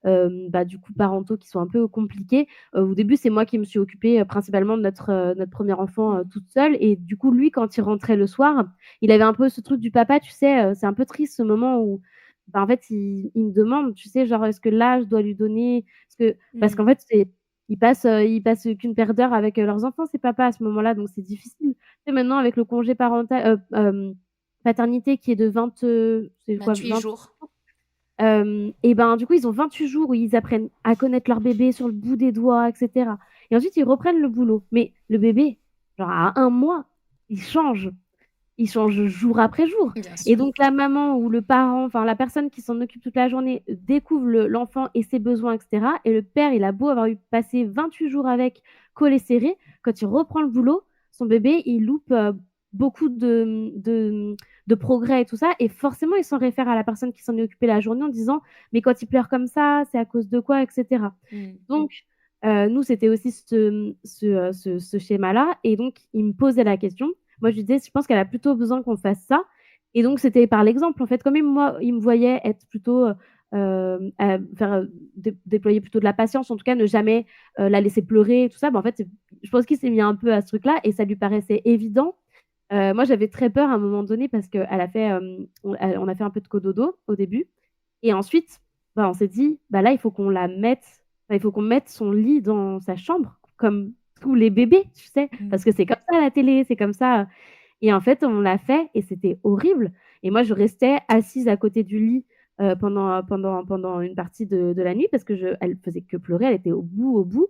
bah, du coup, parentaux qui sont un peu compliqués, au début, c'est moi qui me suis occupée, principalement de notre 1er enfant, toute seule et du coup, lui, quand il rentrait le soir, il avait un peu ce truc du papa, tu sais, c'est un peu triste ce moment où, bah, en fait, il me demande, tu sais, genre: «Est-ce que là, je dois lui donner?» parce Mmh. qu'en fait, ils passent qu'une paire d'heures avec, leurs enfants, ces papas, à ce moment-là, donc c'est difficile. Tu sais, maintenant, avec le congé parental, paternité qui est de 28 jours. et ben, du coup, ils ont 28 jours où ils apprennent à connaître leur bébé sur le bout des doigts et cetera et ensuite ils reprennent le boulot. Mais le bébé, genre à 1 mois, il change. Il change jour après jour Bien et sûr. donc la maman ou le parent, enfin la personne qui s'en occupe toute la journée, découvre l'enfant et ses besoins et cetera et le père, il a beau avoir eu passé 28 jours avec, collé serré, quand il reprend le boulot, son bébé, il loupe, beaucoup de progrès et tout ça et forcément, il s'en réfère à la personne qui s'en est occupée la journée en disant: «Mais quand il pleure comme ça, c'est à cause de quoi?» et cetera. Mmh. Donc nous, c'était aussi ce schéma-là et donc il me posait la question. Moi, je lui disais: «Je pense qu'elle a plutôt besoin qu'on fasse ça» et donc c'était par l'exemple, en fait. Comme moi, il me voyait être plutôt, faire, déployer plutôt de la patience, en tout cas ne jamais, la laisser pleurer et tout ça, bah, en fait, je pense qu'il s'est mis un peu à ce truc-là et ça lui paraissait évident. Moi, j'avais très peur à un moment donné parce qu'elle a fait, on a fait un peu de cododo au début et ensuite, bah, on s'est dit: «Bah, là, il faut qu'on la mette enfin, il faut qu'on mette son lit dans sa chambre comme tous les bébés», tu sais? Mmh. Parce que c'est comme ça à la télé, c'est comme ça, et en fait, on l'a fait et c'était horrible et moi, je restais assise à côté du lit, pendant une partie de la nuit parce que elle faisait que pleurer, elle était au bout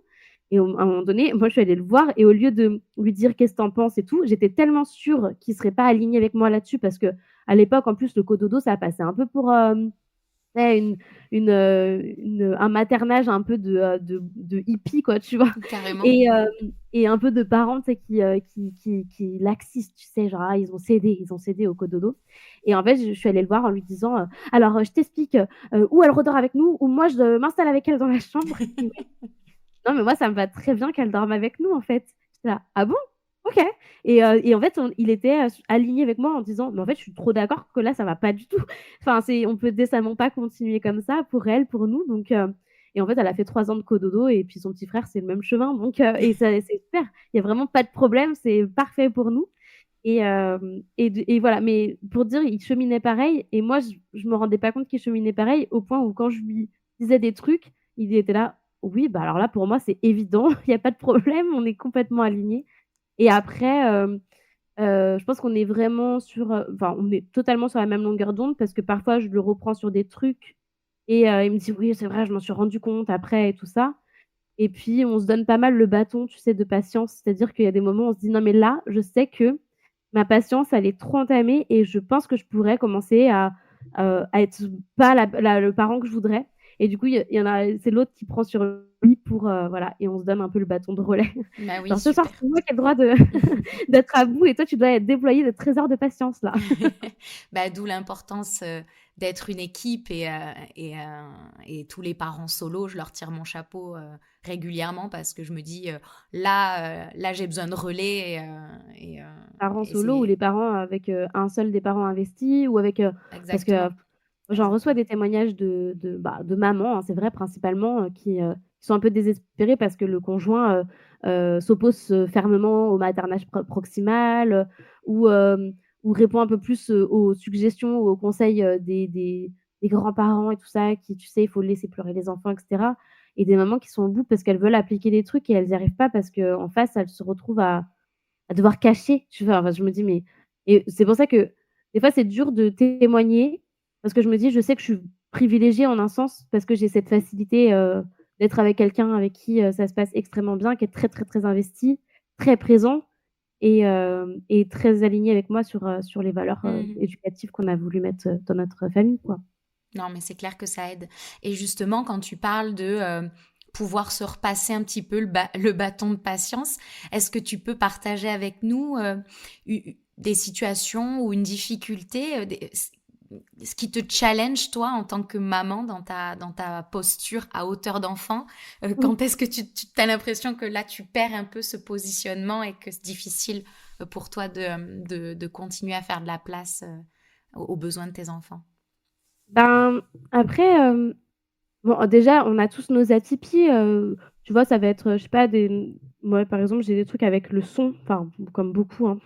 et à un moment donné, moi, je suis allée le voir et au lieu de lui dire: «Qu'est-ce que tu en penses?» et tout, j'étais tellement sûre qu'il serait pas aligné avec moi là-dessus parce qu'à l'époque, en plus, le cododo, ça passait un peu pour, sais, un maternage un peu de hippie, quoi, tu vois? Carrément. Et un peu de parents, tu sais, qui laxistes, tu sais, genre, ah, ils ont cédé au cododo. Et en fait, je suis allée le voir en lui disant, «Alors, je t'explique, ou elle redort avec nous ou moi je m'installe avec elle dans la chambre». Il m'a dit: «Non, mais moi, ça me va très bien qu'elle dorme avec nous, en fait». J'étais là: «Ah bon? OK». Et en fait, il était, aligné avec moi en disant: «Mais en fait, je suis trop d'accord que là, ça va pas du tout. Enfin, on peut décemment pas continuer comme ça pour elle, pour nous». Donc et en fait, elle a fait 3 ans de cododo et puis son petit frère, c'est le même chemin. Donc et ça c'est super. Il y a vraiment pas de problème, c'est parfait pour nous. Et voilà, mais pour dire, il cheminait pareil et moi je me rendais pas compte qu'il cheminait pareil au point où quand je lui disais des trucs, il était là: «Oui, bah, alors là, pour moi, c'est évident, il y a pas de problème, on est complètement alignés». Et après, je pense qu'on est vraiment sur, enfin, on est totalement sur la même longueur d'onde parce que parfois je le reprends sur des trucs et il me dit: «Oui, c'est vrai, je m'en suis rendu compte après» et tout ça. Et puis on se donne pas mal le bâton, tu sais, de patience. C'est-à-dire qu'il y a des moments où on se dit: «Non mais là, je sais que ma patience, elle est trop entamée et je pense que je pourrais commencer à être pas le parent que je voudrais». Et du coup, il y en a c'est l'autre qui prend sur lui pour, voilà, et on se donne un peu le bâton de relais. Bah oui, Genre: «Ce soir, super. c'est moi qui ai le droit de d'être à bout et toi, tu dois déployer des trésors de patience là». Bah, d'où l'importance d'être une équipe et tous les parents solos, je leur tire mon chapeau régulièrement parce que je me dis là j'ai besoin de relais Parents et solo ou c'est les parents avec, un seul des parents investis ou avec, parce que exactement, j'en reçois exactement. des témoignages de mamans, hein, c'est vrai principalement, qui sont un peu désespérées parce que le conjoint, s'oppose, fermement au maternage proximal, ou ou répond un peu plus, aux suggestions ou aux conseils, des grands-parents et tout ça, qui, tu sais, il faut laisser pleurer les enfants et cetera. Et des mamans qui sont au bout parce qu'elles veulent appliquer des trucs et elles y arrivent pas parce qu'en face, elles se retrouvent à devoir cacher, tu vois? Enfin, je me dis: «Mais». Et c'est pour ça que des fois, c'est dur de témoigner parce que je me dis: «Je sais que je suis privilégiée en un sens parce que j'ai cette facilité, d'être avec quelqu'un avec qui, ça se passe extrêmement bien, qui est très, très, très investi, très présent et très aligné avec moi sur les valeurs, Mmh. éducatives qu'on a voulu mettre, dans notre famille, quoi». Non, mais c'est clair que ça aide. Et justement, quand tu parles de pouvoir se repasser un petit peu le bâton de patience, est-ce que tu peux partager avec nous des situations ou une difficulté, ce qui te challenge, toi, en tant que maman, dans ta posture à hauteur d'enfant? Mmh. Quand est-ce que tu as l'impression que là, tu perds un peu ce positionnement et que c'est difficile pour toi de continuer à faire de la place aux besoins de tes enfants? Ben, après, bon, déjà, on a tous nos atypies, tu vois? Ça va être, je sais pas, moi, par exemple, j'ai des trucs avec le son, enfin, comme beaucoup, hein,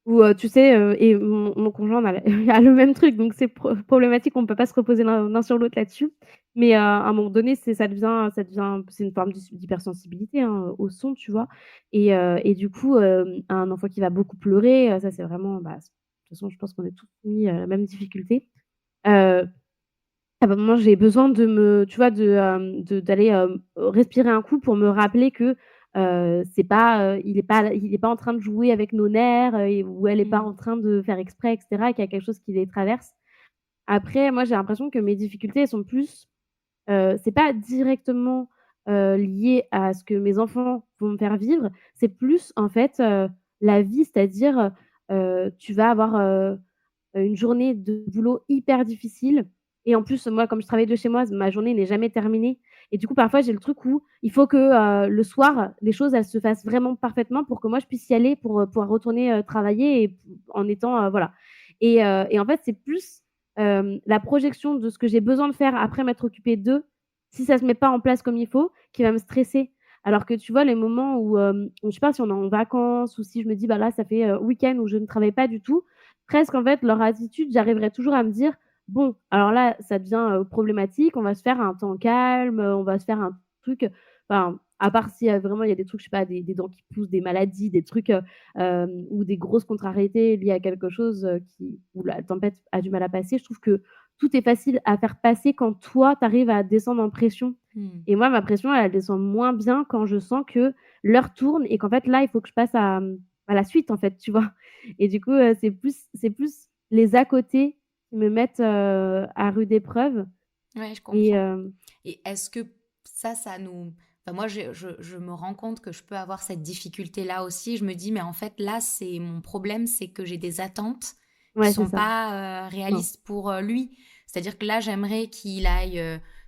où, tu sais, et mon conjoint a a le même truc, donc c'est problématique, on peut pas se reposer l'un sur l'autre là-dessus. Mais, à un moment donné, ça devient c'est une forme d'hypersensibilité, hein, au son, tu vois? Et du coup, un enfant qui va beaucoup pleurer, ça, c'est vraiment, bah, de toute façon, je pense qu'on est tous soumis à la même difficulté. Heu À un moment, j'ai besoin de me tu vois, d'aller, respirer un coup pour me rappeler que, c'est pas, il est pas en train de jouer avec nos nerfs, et ou elle est pas en Mmh. train de faire exprès et cetera, qu'il y a quelque chose qui les traverse. Après, moi, j'ai l'impression que mes difficultés, elles sont plus, c'est pas directement, lié à ce que mes enfants vont me faire vivre, c'est plus, en fait, la vie. C'est-à-dire, tu vas avoir, une journée de boulot hyper difficile et en plus, moi, comme je travaille de chez moi, ma journée n'est jamais terminée et du coup, parfois, j'ai le truc où il faut que, le soir, les choses, elles se fassent vraiment parfaitement pour que moi, je puisse y aller pour, pouvoir retourner, travailler et en étant, voilà. Et en fait, c'est plus, la projection de ce que j'ai besoin de faire après m'être occupée d'eux, si ça se met pas en place comme il faut, qui va me stresser. Alors que tu vois, les moments où je sais pas, si on est en vacances ou si je me dis: «Bah, là, ça fait, week-end où je ne travaille pas du tout», presque, en fait, leur attitude, j'arriverai toujours à me dire: «Bon, alors là, ça devient, problématique, on va se faire un temps calme, on va se faire un truc», enfin, à part si, vraiment il y a des trucs, je sais pas, des dents qui poussent, des maladies, des trucs, ou des grosses contrariétés liées à quelque chose, où la tempête a du mal à passer. Je trouve que tout est facile à faire passer quand toi, tu arrives à descendre en pression. Mmh. Et moi, ma pression, elle descend moins bien quand je sens que l'heure tourne et qu'en fait, là, il faut que je passe à la suite, en fait, tu vois? Et du coup, c'est plus les à côté qui me mettent à rude épreuve. Ouais, je Et comprends. Et est-ce que ça nous... Enfin, moi, je me rends compte que je peux avoir cette difficulté-là aussi. Je me dis, mais en fait, là, c'est mon problème, c'est que j'ai des attentes qui ouais, c'est sont ça. pas Non. réalistes pour lui. C'est-à-dire que là, j'aimerais qu'il aille,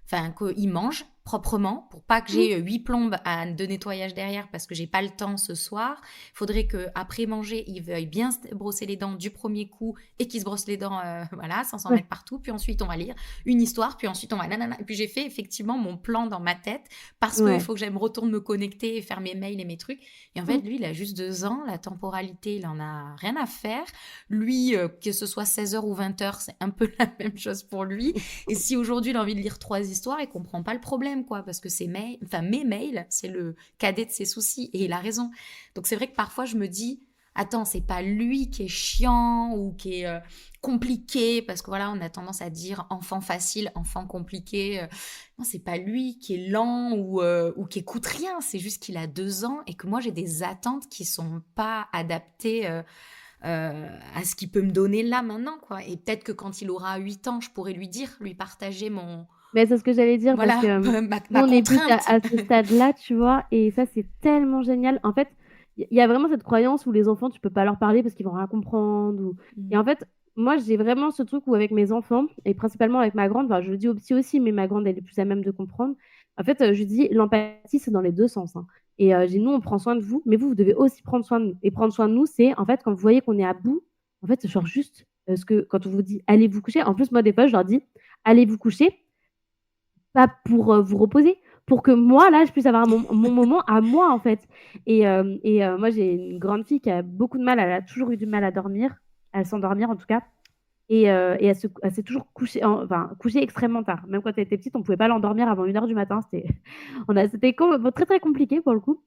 enfin, qu'il mange proprement pour pas que Mmh. j'ai 8 plombes de nettoyage derrière parce que j'ai pas le temps ce soir. Il faudrait que après manger, il veuille bien se brosser les dents du premier coup et qu'il se brosse les dents, voilà, sans s'en Ouais. mettre partout. Puis ensuite, on va lire une histoire, puis ensuite on va nanana. Et puis j'ai fait effectivement mon plan dans ma tête parce qu'il Ouais. faut que j'aille me retourne me connecter et faire mes mails et mes trucs. Et en fait, Mmh. lui, il a juste 2 ans, la temporalité, il en a rien à faire. Lui, que ce soit 16 heures ou 20 heures, c'est un peu la même chose pour lui. Et si aujourd'hui il a envie de lire 3 histoires, il comprend pas le problème, quoi, parce que mes mails, c'est le cadet de ses soucis. Et il a raison. Donc c'est vrai que parfois je me dis, attends, c'est pas lui qui est chiant ou qui est compliqué, parce que voilà, on a tendance à dire enfant facile, enfant compliqué. Non, c'est pas lui qui est lent ou qui écoute rien, c'est juste qu'il a 2 ans et que moi j'ai des attentes qui sont pas adaptées à ce qu'il peut me donner là maintenant, quoi. Et peut-être que quand il aura 8 ans, je pourrais lui dire, lui partager mon, Mais c'est ce que j'allais dire parce voilà, que ma, nous, ma on est plus contrainte. à ce stade-là, tu vois, et ça, c'est tellement génial. En fait, il y a vraiment cette croyance où les enfants, tu peux pas leur parler parce qu'ils vont rien comprendre. Et en fait, moi, j'ai vraiment ce truc où avec mes enfants, et principalement avec ma grande, enfin, je le dis aux petits aussi, mais ma grande, elle est plus à même de comprendre. En fait, je lui dis, l'empathie, c'est dans les deux sens, hein. Et j'ai nous, on prend soin de vous, mais vous devez aussi prendre soin de nous. Et prendre soin de nous, c'est, en fait, quand vous voyez qu'on est à bout, en fait, genre juste, parce que quand on vous dit, allez vous coucher, en plus, moi, des fois, je leur dis, allez vous coucher, pas pour vous reposer, pour que moi, là, je puisse avoir mon moment à moi, en fait. Moi, j'ai une grande fille qui a beaucoup de mal, elle a toujours eu du mal à dormir, à s'endormir en tout cas. Et elle s'est toujours couchée, enfin, couchée extrêmement tard. Même quand elle était petite, on ne pouvait pas l'endormir avant 1 heure du matin. C'était très, très compliqué pour le coup.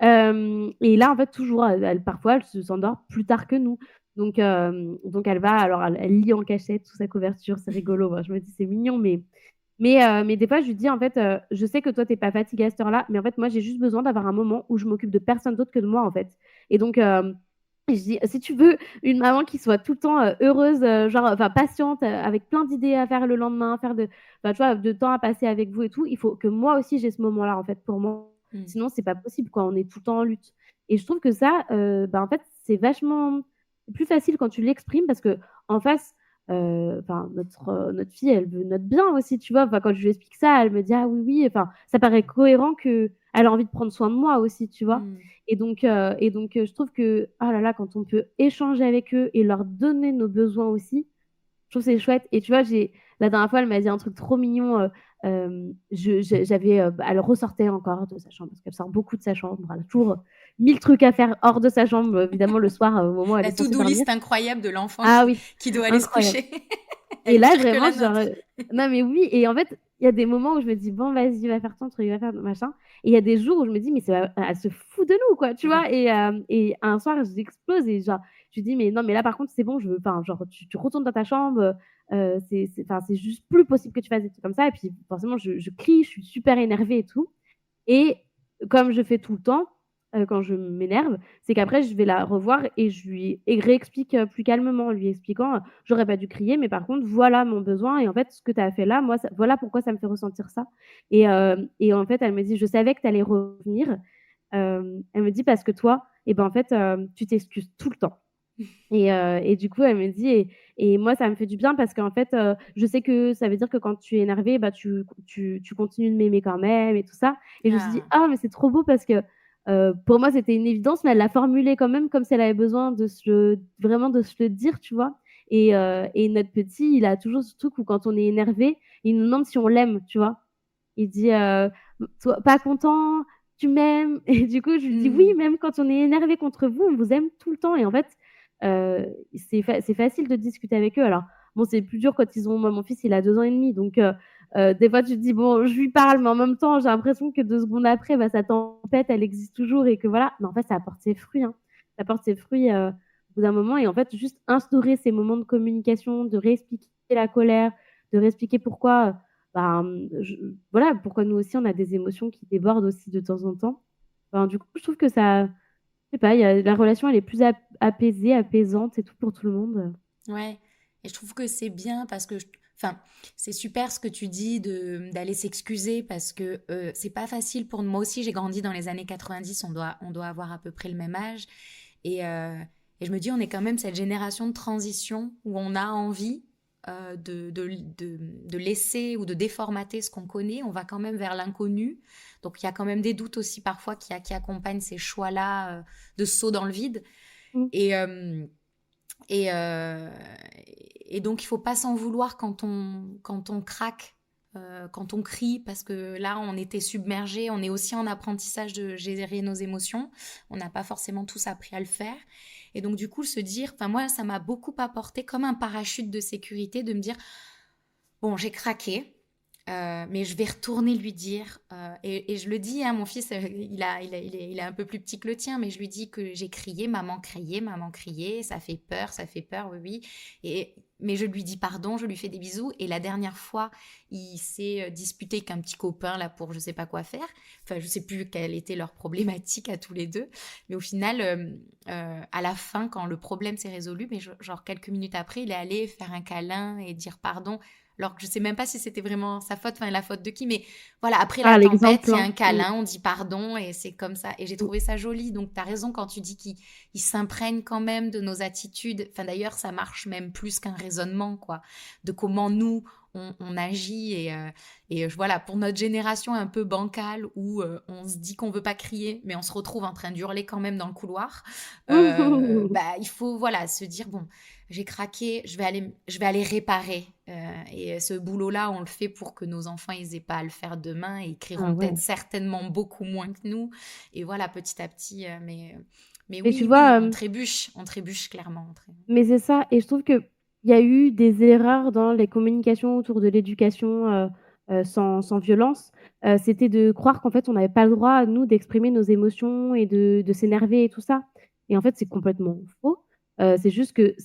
Et là, en fait, toujours, parfois, elle s'endort plus tard que nous. Donc elle va, alors elle lit en cachette sous sa couverture, c'est rigolo. Moi, je me dis, c'est mignon, mais des fois, je lui dis, en fait, je sais que toi, t'es pas fatiguée à cette heure-là, mais en fait, moi, j'ai juste besoin d'avoir un moment où je m'occupe de personne d'autre que de moi, en fait. Et donc, je dis, si tu veux une maman qui soit tout le temps heureuse, genre, enfin, patiente, avec plein d'idées à faire le lendemain, enfin, tu vois, de temps à passer avec vous et tout, il faut que moi aussi, j'ai ce moment-là, en fait, pour moi. Sinon, c'est pas possible, quoi. On est tout le temps en lutte. Et je trouve que ça, en fait, c'est vachement plus facile quand tu l'exprimes parce que en face, enfin, notre fille, elle veut notre bien aussi, tu vois. Enfin, quand je lui explique ça, elle me dit, ah oui, oui, enfin, ça paraît cohérent qu'elle a envie de prendre soin de moi aussi, tu vois. Et donc, je trouve que, oh là là, quand on peut échanger avec eux et leur donner nos besoins aussi, je trouve que c'est chouette. Et tu vois, la dernière fois, elle m'a dit un truc trop mignon. Elle ressortait encore de sa chambre, parce qu'elle sort beaucoup de sa chambre. Elle a toujours 1000 trucs à faire hors de sa chambre, évidemment, le soir, au moment où elle La est censée to-do dormir. list incroyable de l'enfant Ah oui, qui doit aller se incroyable. coucher. Et Elle est là, pire que vraiment, la genre, nôtre. non, mais oui. Et en fait, il y a des moments où je me dis, bon, vas-y, va faire ton truc, va faire machin. Et il y a des jours où je me dis, mais elle se fout de nous, quoi, tu vois. Et un soir, j'explose et genre, je lui dis, mais non, mais là, par contre, c'est bon, enfin, genre, tu retournes dans ta chambre, enfin, c'est juste plus possible que tu fasses des trucs comme ça. Et puis, forcément, je crie, je suis super énervée et tout. Et comme je fais tout le temps, quand je m'énerve, c'est qu'après je vais la revoir et je lui réexplique, plus calmement, en lui expliquant, «J'aurais pas dû crier, mais par contre, voilà mon besoin et en fait, ce que tu as fait là, moi, ça voilà pourquoi ça me fait ressentir ça». Et en fait, elle me dit: «Je savais que tu allais revenir». Elle me dit: «Parce que toi, et ben, en fait, tu t'excuses tout le temps». Et du coup, elle me dit: «Et moi, ça me fait du bien parce qu'en fait, je sais que ça veut dire que quand tu es énervée, bah, tu continues de m'aimer quand même et tout ça». Et je me suis dit: Ah. «Ah, mais c'est trop beau» parce que, pour moi, c'était une évidence, mais elle l'a formulé quand même comme si elle avait besoin vraiment de se le dire, tu vois? Et notre petit, il a toujours ce truc où quand on est énervé, il nous demande si on l'aime, tu vois? Il dit, «Toi pas content? Tu m'aimes?» Et du coup, je lui dis: «Oui, même quand on est énervé contre vous, on vous aime tout le temps». Et en fait, c'est facile de discuter avec eux. Alors bon, c'est plus dur quand moi, mon fils, il a 2 ans et demi, donc des fois, tu te dis: «Bon, je lui parle», mais en même temps, j'ai l'impression que 2 secondes après, bah, sa tempête, elle existe toujours et que voilà. Mais en fait, ça apporte ses fruits, hein. Ça apporte ses fruits, au bout d'un moment. Et en fait, juste instaurer ces moments de communication, de réexpliquer la colère, de réexpliquer pourquoi, voilà, pourquoi nous aussi on a des émotions qui débordent aussi de temps en temps. Ben, du coup, je trouve que ça, je sais pas, la relation elle est plus apaisée, apaisante et tout pour tout le monde. Ouais. Et je trouve que c'est bien parce que, enfin, c'est super ce que tu dis d'aller s'excuser parce que c'est pas facile pour moi aussi. J'ai grandi dans les années 90, on doit avoir à peu près le même âge. Et je me dis, on est quand même cette génération de transition où on a envie de laisser ou de déformater ce qu'on connaît. On va quand même vers l'inconnu. Donc, il y a quand même des doutes aussi parfois qui accompagnent ces choix-là de saut dans le vide. Et donc, il ne faut pas s'en vouloir quand on craque, quand on crie, parce que là, on était submergés. On est aussi en apprentissage de gérer nos émotions. On n'a pas forcément tous appris à le faire. Et donc, du coup, se dire, enfin, moi, ça m'a beaucoup apporté comme un parachute de sécurité de me dire, bon, j'ai craqué, mais je vais retourner lui dire, et je le dis, hein, mon fils, il est un peu plus petit que le tien, mais je lui dis que j'ai crié, maman criait, ça fait peur, oui. Mais je lui dis pardon, je lui fais des bisous, et la dernière fois, il s'est disputé avec un petit copain là pour je sais pas quoi faire, enfin je sais plus quelle était leur problématique à tous les deux, mais au final, à la fin, quand le problème s'est résolu, mais genre quelques minutes après, il est allé faire un câlin et dire pardon, alors que je sais même pas si c'était vraiment sa faute, enfin la faute de qui, mais voilà, après la tempête, il y a un câlin, on dit pardon, et c'est comme ça, et j'ai trouvé ça joli. Donc t'as raison quand tu dis qu'il s'imprègne quand même de nos attitudes, enfin d'ailleurs ça marche même plus qu'un raisonnement, quoi, de comment nous on agit, et voilà, pour notre génération un peu bancale où on se dit qu'on veut pas crier, mais on se retrouve en train d'hurler quand même dans le couloir, il faut voilà se dire, bon, j'ai craqué, je vais aller réparer, et ce boulot-là, on le fait pour que nos enfants, ils aient pas à le faire demain, et ils crieront peut-être certainement beaucoup moins que nous, et voilà, petit à petit, mais oui, tu vois, on trébuche clairement. Mais c'est ça, et je trouve qu'il y a eu des erreurs dans les communications autour de l'éducation sans violence. C'était de croire qu'en fait, on n'avait pas le droit, nous, d'exprimer nos émotions et de s'énerver et tout ça. Et en fait, c'est complètement faux. C'est juste que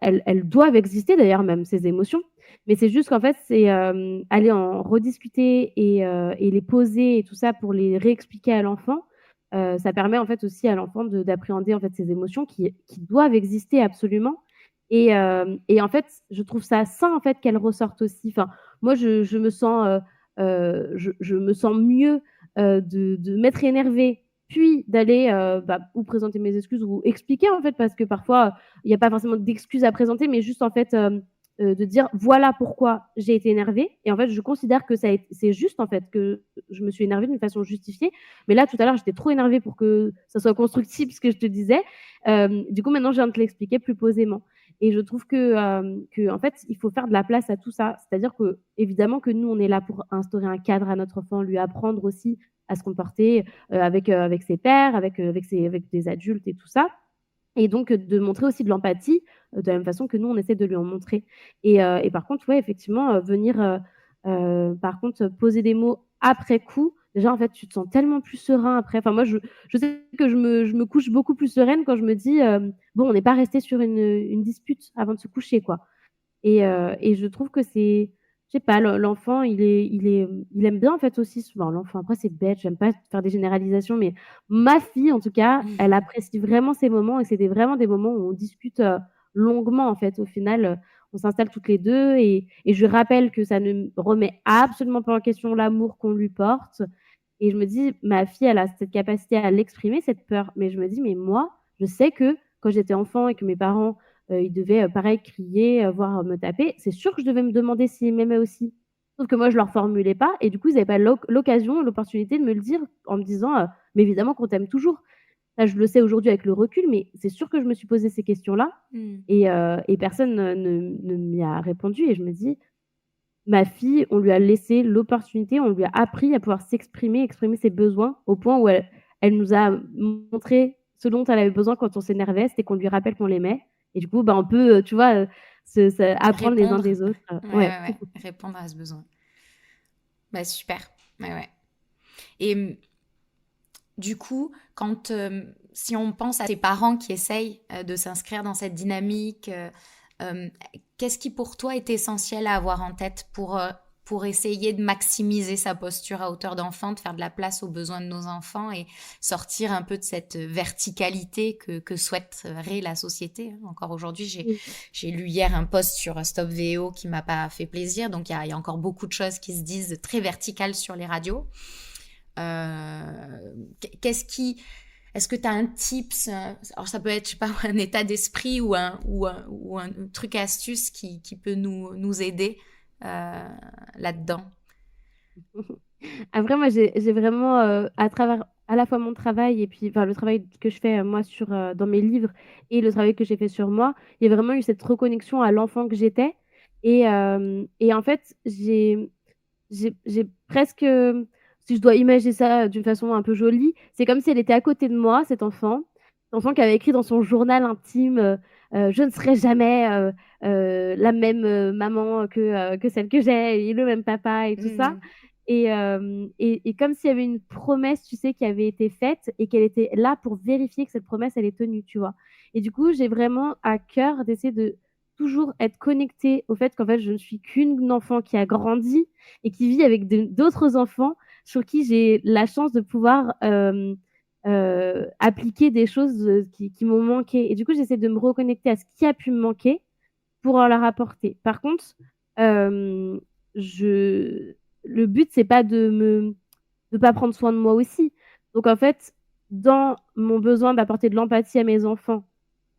elles doivent exister d'ailleurs, même ces émotions. Mais c'est juste qu'en fait, c'est aller en rediscuter et les poser et tout ça pour les réexpliquer à l'enfant. Ça permet en fait aussi à l'enfant d'appréhender en fait ces émotions qui doivent exister absolument. Et en fait, je trouve ça sain en fait qu'elles ressortent aussi. Enfin, moi, je me sens mieux de m'être énervée, puis d'aller ou présenter mes excuses ou expliquer en fait, parce que parfois il n'y a pas forcément d'excuses à présenter, mais juste en fait de dire voilà pourquoi j'ai été énervée. Et en fait, je considère que c'est juste en fait que je me suis énervée d'une façon justifiée. Mais là, tout à l'heure, j'étais trop énervée pour que ça soit constructif ce que je te disais. Du coup, maintenant, je viens de te l'expliquer plus posément. Et je trouve que en fait, il faut faire de la place à tout ça. C'est-à-dire que évidemment que nous, on est là pour instaurer un cadre à notre enfant, lui apprendre aussi à se comporter avec ses pairs, avec des adultes et tout ça. Et donc, de montrer aussi de l'empathie de la même façon que nous, on essaie de lui en montrer. Et par contre, ouais, effectivement, venir, par contre, poser des mots après coup, déjà, en fait, tu te sens tellement plus serein après. Enfin, moi, je sais que je me couche beaucoup plus sereine quand je me dis, bon, on n'est pas resté sur une dispute avant de se coucher, quoi. Et je trouve que c'est, je sais pas, l'enfant, il aime bien en fait aussi souvent l'enfant. Après, c'est bête, j'aime pas faire des généralisations, mais ma fille, en tout cas, elle apprécie vraiment ces moments, et c'était vraiment des moments où on discute longuement en fait. Au final, on s'installe toutes les deux, et je lui rappelle que ça ne remet absolument pas en question l'amour qu'on lui porte. Et je me dis, ma fille, elle a cette capacité à l'exprimer, cette peur. Mais je me dis, mais moi, je sais que quand j'étais enfant et que mes parents ils devaient pareil crier, voire me taper, c'est sûr que je devais me demander s'ils m'aimaient aussi. Sauf que moi, je leur formulais pas, et du coup, ils n'avaient pas l'occasion, l'opportunité de me le dire en me disant mais évidemment qu'on t'aime toujours. Ça, je le sais aujourd'hui avec le recul, mais c'est sûr que je me suis posé ces questions-là, et personne ne m'y a répondu. Et je me dis, ma fille, on lui a laissé l'opportunité, on lui a appris à pouvoir s'exprimer, exprimer ses besoins, au point où elle nous a montré ce dont elle avait besoin quand on s'énervait, c'était qu'on lui rappelle qu'on l'aimait. Et du coup, on peut, tu vois, apprendre les uns des autres. Ouais. Répondre à ce besoin. Bah, super. Ouais. Et du coup, si on pense à ces parents qui essayent de s'inscrire dans cette dynamique, qu'est-ce qui pour toi est essentiel à avoir en tête pour pour essayer de maximiser sa posture à hauteur d'enfant, de faire de la place aux besoins de nos enfants et sortir un peu de cette verticalité que souhaiterait la société. Encore aujourd'hui, j'ai lu hier un post sur Stop VO qui m'a pas fait plaisir, donc il y a encore beaucoup de choses qui se disent très verticales sur les radios. Est-ce que tu as un tips, alors ça peut être, je sais pas, un état d'esprit ou un truc astuce qui peut nous aider là-dedans? Après, moi, j'ai vraiment, à travers à la fois mon travail et puis le travail que je fais, moi, dans mes livres et le travail que j'ai fait sur moi, il y a vraiment eu cette reconnexion à l'enfant que j'étais et en fait, j'ai presque, si je dois imaginer ça d'une façon un peu jolie, c'est comme si elle était à côté de moi, cet enfant qui avait écrit dans son journal intime, «Je ne serai jamais, la même, maman que celle que j'ai et le même papa» et tout ça et comme s'il y avait une promesse, tu sais, qui avait été faite et qu'elle était là pour vérifier que cette promesse, elle est tenue, tu vois? Et du coup, j'ai vraiment à cœur d'essayer de toujours être connectée au fait qu'en fait, je ne suis qu'une enfant qui a grandi et qui vit avec d'autres enfants sur qui j'ai la chance de pouvoir, appliquer des choses, qui m'ont manqué et du coup, j'essaie de me reconnecter à ce qui a pu me manquer pour en leur apporter. Par contre, hem, je le but, c'est pas de pas prendre soin de moi aussi. Donc en fait, dans mon besoin d'apporter de l'empathie à mes enfants,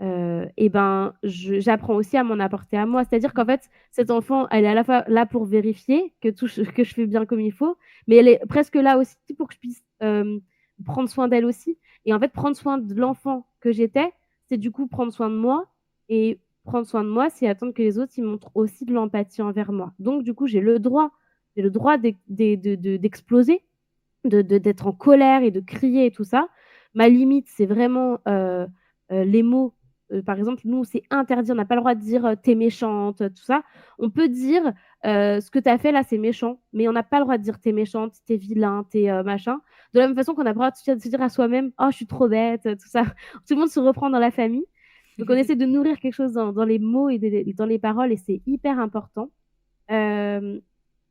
et ben, j'apprends aussi à m'en apporter à moi. C'est-à-dire qu'en fait, cet enfant, elle est à la fois là pour vérifier que je fais bien comme il faut, mais elle est presque là aussi pour que je puisse, prendre soin d'elle aussi et en fait, prendre soin de l'enfant que j'étais, c'est du coup prendre soin de moi et prendre soin de moi, c'est attendre que les autres, ils montrent aussi de l'empathie envers moi. Donc du coup, j'ai le droit d'exploser, d'être en colère et de crier et tout ça. Ma limite, c'est vraiment, les mots. Par exemple, nous, c'est interdit, on n'a pas le droit de dire, «Tu es méchante», tout ça. On peut dire, «Ce que tu as fait là, c'est méchant», mais on n'a pas le droit de dire: «Tu es méchante, tu es vilain, tu es, machin». De la même façon qu'on n'a pas le droit de se dire à soi-même: «Oh, je suis trop bête», tout ça. Tout le monde se reprend dans la famille. Donc on essaie de nourrir quelque chose dans les mots et dans les paroles et c'est hyper important. Hem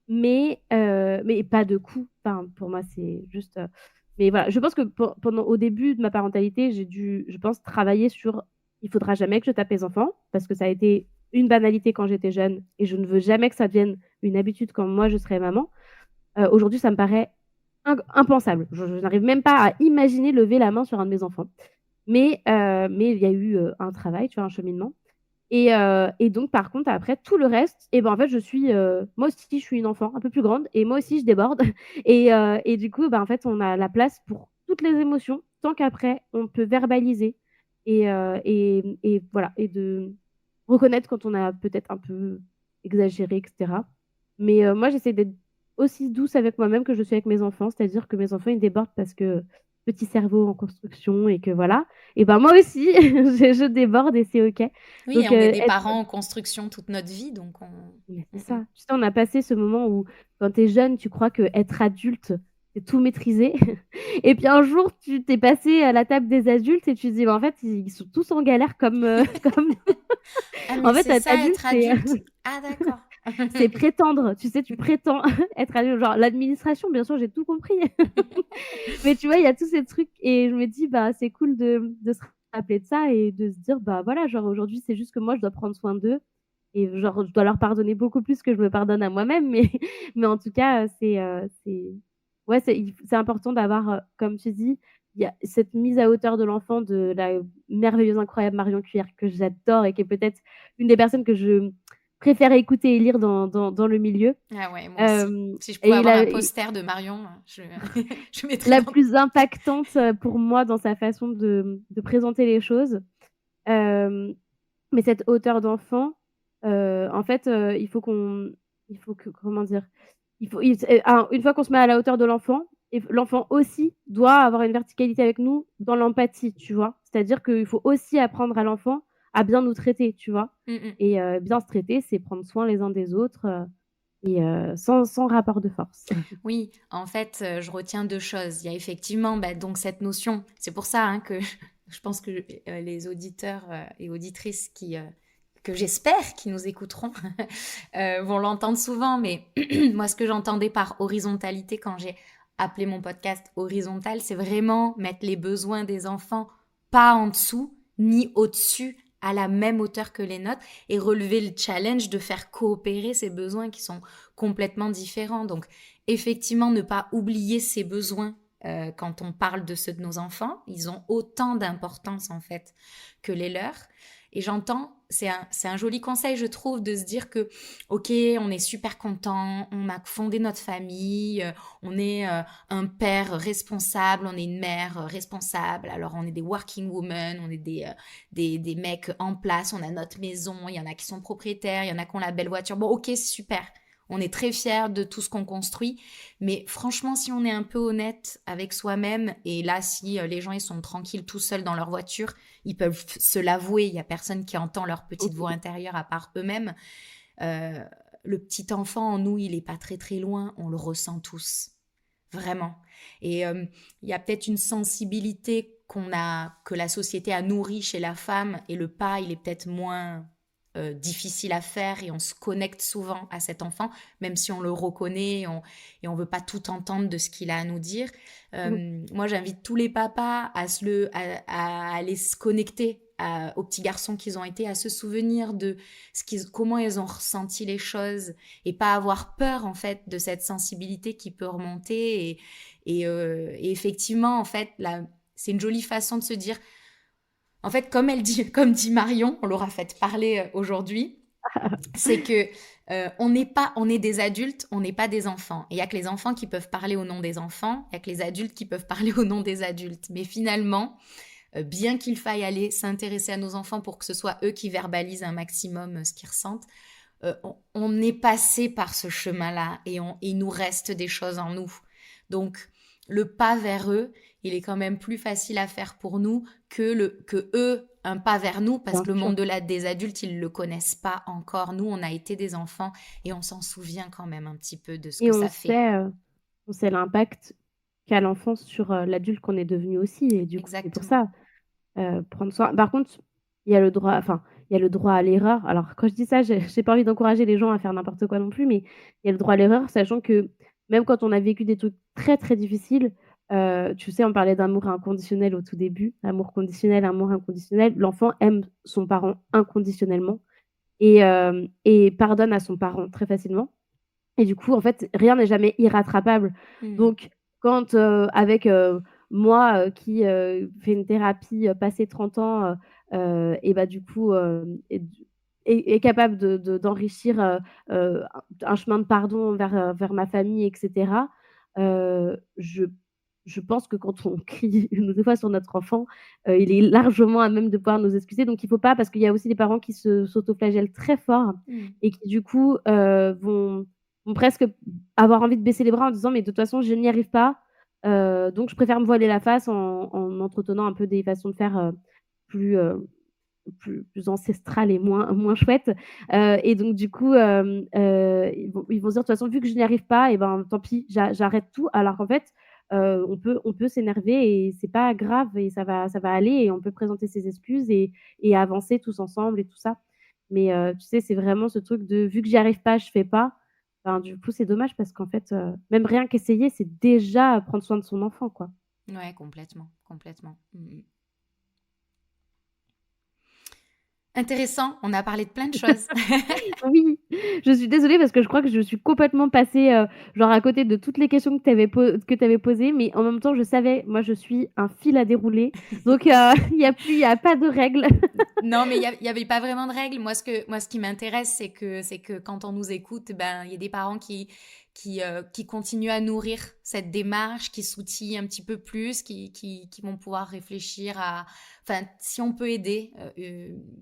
mais pas de coups. Enfin, pour moi, c'est juste, mais voilà, je pense que pendant au début de ma parentalité, j'ai dû, je pense, travailler sur il faudra jamais que je tape mes enfants parce que ça a été une banalité quand j'étais jeune et je ne veux jamais que ça devienne une habitude quand moi je serai maman. Aujourd'hui, ça me paraît impensable. Je n'arrive même pas à imaginer lever la main sur un de mes enfants. Mais il y a eu, un travail, tu vois, un cheminement et donc par contre après tout le reste et ben, en fait je suis, moi aussi je suis une enfant un peu plus grande et moi aussi je déborde et du coup, bah, en fait on a la place pour toutes les émotions tant qu'après on peut verbaliser et voilà et de reconnaître quand on a peut-être un peu exagéré et cetera. Mais moi j'essaie d'être aussi douce avec moi-même que je suis avec mes enfants, c'est-à-dire que mes enfants ils débordent parce que petit cerveau en construction et que voilà et ben, moi aussi je déborde et c'est OK. Oui, Donc on est des être parents en construction toute notre vie, donc mais c'est ça. Tu sais, on a passé ce moment où quand tu es jeune, tu crois qu'être adulte, c'est tout maîtriser et puis un jour, tu t'es passé à la table des adultes et tu te dis: «Bah, en fait, ils sont tous en galère comme, comme» Ah en mais fait, c'est être ça adulte, être adulte? Ah d'accord. c'est prétendre. Tu sais, tu prétends être adulte. Genre l'administration, bien sûr, j'ai tout compris. Mais tu vois, il y a tous ces trucs et je me dis: «Bah, c'est cool de se rappeler de ça et de se dire, bah, voilà, genre aujourd'hui, c'est juste que moi, je dois prendre soin d'eux et genre je dois leur pardonner beaucoup plus que je me pardonne à moi-même». Mais mais en tout cas, c'est ouais, c'est important d'avoir, comme tu dis, il y a cette mise à hauteur de l'enfant de la merveilleuse, incroyable Marion Cuyère que j'adore et qui est peut-être une des personnes que je préfère écouter et lire dans le milieu. Ah ouais, moi aussi. Si je pouvais Et avoir un la poster de Marion, je mettrais la dans plus impactante, pour moi dans sa façon de présenter les choses. Hem, mais cette hauteur d'enfant, en fait, il faut que comment dire? Une fois qu'on se met à la hauteur de l'enfant et l'enfant aussi doit avoir une verticalité avec nous dans l'empathie, tu vois? C'est-à-dire qu'il faut aussi apprendre à l'enfant à bien nous traiter, tu vois? Et bien se traiter, c'est prendre soin les uns des autres, et sans rapport de force. Oui, en fait, je retiens 2 choses. Il y a effectivement, bah, donc cette notion c'est pour ça, hein, que je pense que, les auditeurs, et auditrices que j'espère qu'ils nous écouteront, vont l'entendre souvent, mais moi, ce que j'entendais par horizontalité quand j'ai appelé mon podcast horizontal, c'est vraiment mettre les besoins des enfants pas en dessous, ni au-dessus, à la même hauteur que les nôtres, et relever le challenge de faire coopérer ces besoins qui sont complètement différents. Donc, effectivement, ne pas oublier ces besoins quand on parle de ceux de nos enfants. Ils ont autant d'importance, en fait, que les leurs. Et j'entends, c'est un joli conseil, je trouve, de se dire que, ok, on est super content, on a fondé notre famille, on est un père responsable, on est une mère responsable, alors on est des working women, on est des mecs en place, on a notre maison, il y en a qui sont propriétaires, il y en a qui ont la belle voiture. Bon, ok, super. On est très fiers de tout ce qu'on construit, mais franchement, si on est un peu honnête avec soi-même, et là, si les gens ils sont tranquilles tout seuls dans leur voiture, ils peuvent se l'avouer, il n'y a personne qui entend leur petite voix intérieure à part eux-mêmes. Le petit enfant en nous, il n'est pas très très loin, on le ressent tous, vraiment. Et il y a peut-être une sensibilité que la société a nourrie chez la femme, et le pas, il est peut-être moins difficile à faire, et on se connecte souvent à cet enfant, même si on le reconnaît et on veut pas tout entendre de ce qu'il a à nous dire. Moi, j'invite tous les papas à aller se connecter aux petits garçons qu'ils ont été, à se souvenir de comment ils ont ressenti les choses, et pas avoir peur, en fait, de cette sensibilité qui peut remonter. Et effectivement, en fait, c'est une jolie façon de se dire. En fait, comme dit Marion, on l'aura fait parler aujourd'hui, c'est que on est des adultes, on n'est pas des enfants. Et il y a que les enfants qui peuvent parler au nom des enfants, il y a que les adultes qui peuvent parler au nom des adultes. Mais finalement, bien qu'il faille aller s'intéresser à nos enfants pour que ce soit eux qui verbalisent un maximum ce qu'ils ressentent, on est passé par ce chemin-là, et il nous reste des choses en nous. Donc, le pas vers eux, il est quand même plus facile à faire pour nous que eux, un pas vers nous, parce que le monde des adultes, ils ne le connaissent pas encore. Nous, on a été des enfants, et on s'en souvient quand même un petit peu de ce que ça fait. On sait l'impact qu'a l'enfance sur l'adulte qu'on est devenu aussi, et du coup, c'est pour ça, prendre soin. Par contre, il y a le droit à l'erreur. Alors, quand je dis ça, j'ai pas envie d'encourager les gens à faire n'importe quoi non plus, mais il y a le droit à l'erreur, sachant que même quand on a vécu des trucs très, très difficiles, tu sais, on parlait d'amour inconditionnel au tout début. Amour conditionnel, amour inconditionnel. L'enfant aime son parent inconditionnellement et pardonne à son parent très facilement. Et du coup, en fait, rien n'est jamais irrattrapable. Donc, quand avec moi qui fais une thérapie passé 30 ans, et bah, du coup, est capable d'enrichir un chemin de pardon vers ma famille, etc., je pense que quand on crie des fois sur notre enfant, il est largement à même de pouvoir nous excuser. Donc il ne faut pas, parce qu'il y a aussi des parents qui s'autoflagellent très fort et qui du coup vont presque avoir envie de baisser les bras en disant mais de toute façon je n'y arrive pas, donc je préfère me voiler la face en entretenant un peu des façons de faire plus ancestrales et moins chouettes. Et donc du coup ils vont se dire de toute façon vu que je n'y arrive pas, et ben tant pis, j'arrête tout. Alors qu'en fait on peut s'énerver et c'est pas grave, et ça va aller, et on peut présenter ses excuses et avancer tous ensemble et tout ça. Mais tu sais, c'est vraiment ce truc de vu que j'y arrive pas, je fais pas. Ben, du coup, c'est dommage parce qu'en fait, même rien qu'essayer, c'est déjà prendre soin de son enfant, quoi. Ouais, complètement. Intéressant, on a parlé de plein de choses. Oui, je suis désolée parce que je crois que je suis complètement passée genre à côté de toutes les questions que tu avais posées, mais en même temps, je savais, moi, je suis un fil à dérouler, donc il y a pas de règles. Non, mais il y avait pas vraiment de règles. Moi, ce qui m'intéresse, c'est que quand on nous écoute, ben, il y a des parents qui continuent à nourrir cette démarche, qui s'outillent un petit peu plus, qui vont pouvoir réfléchir enfin, si on peut aider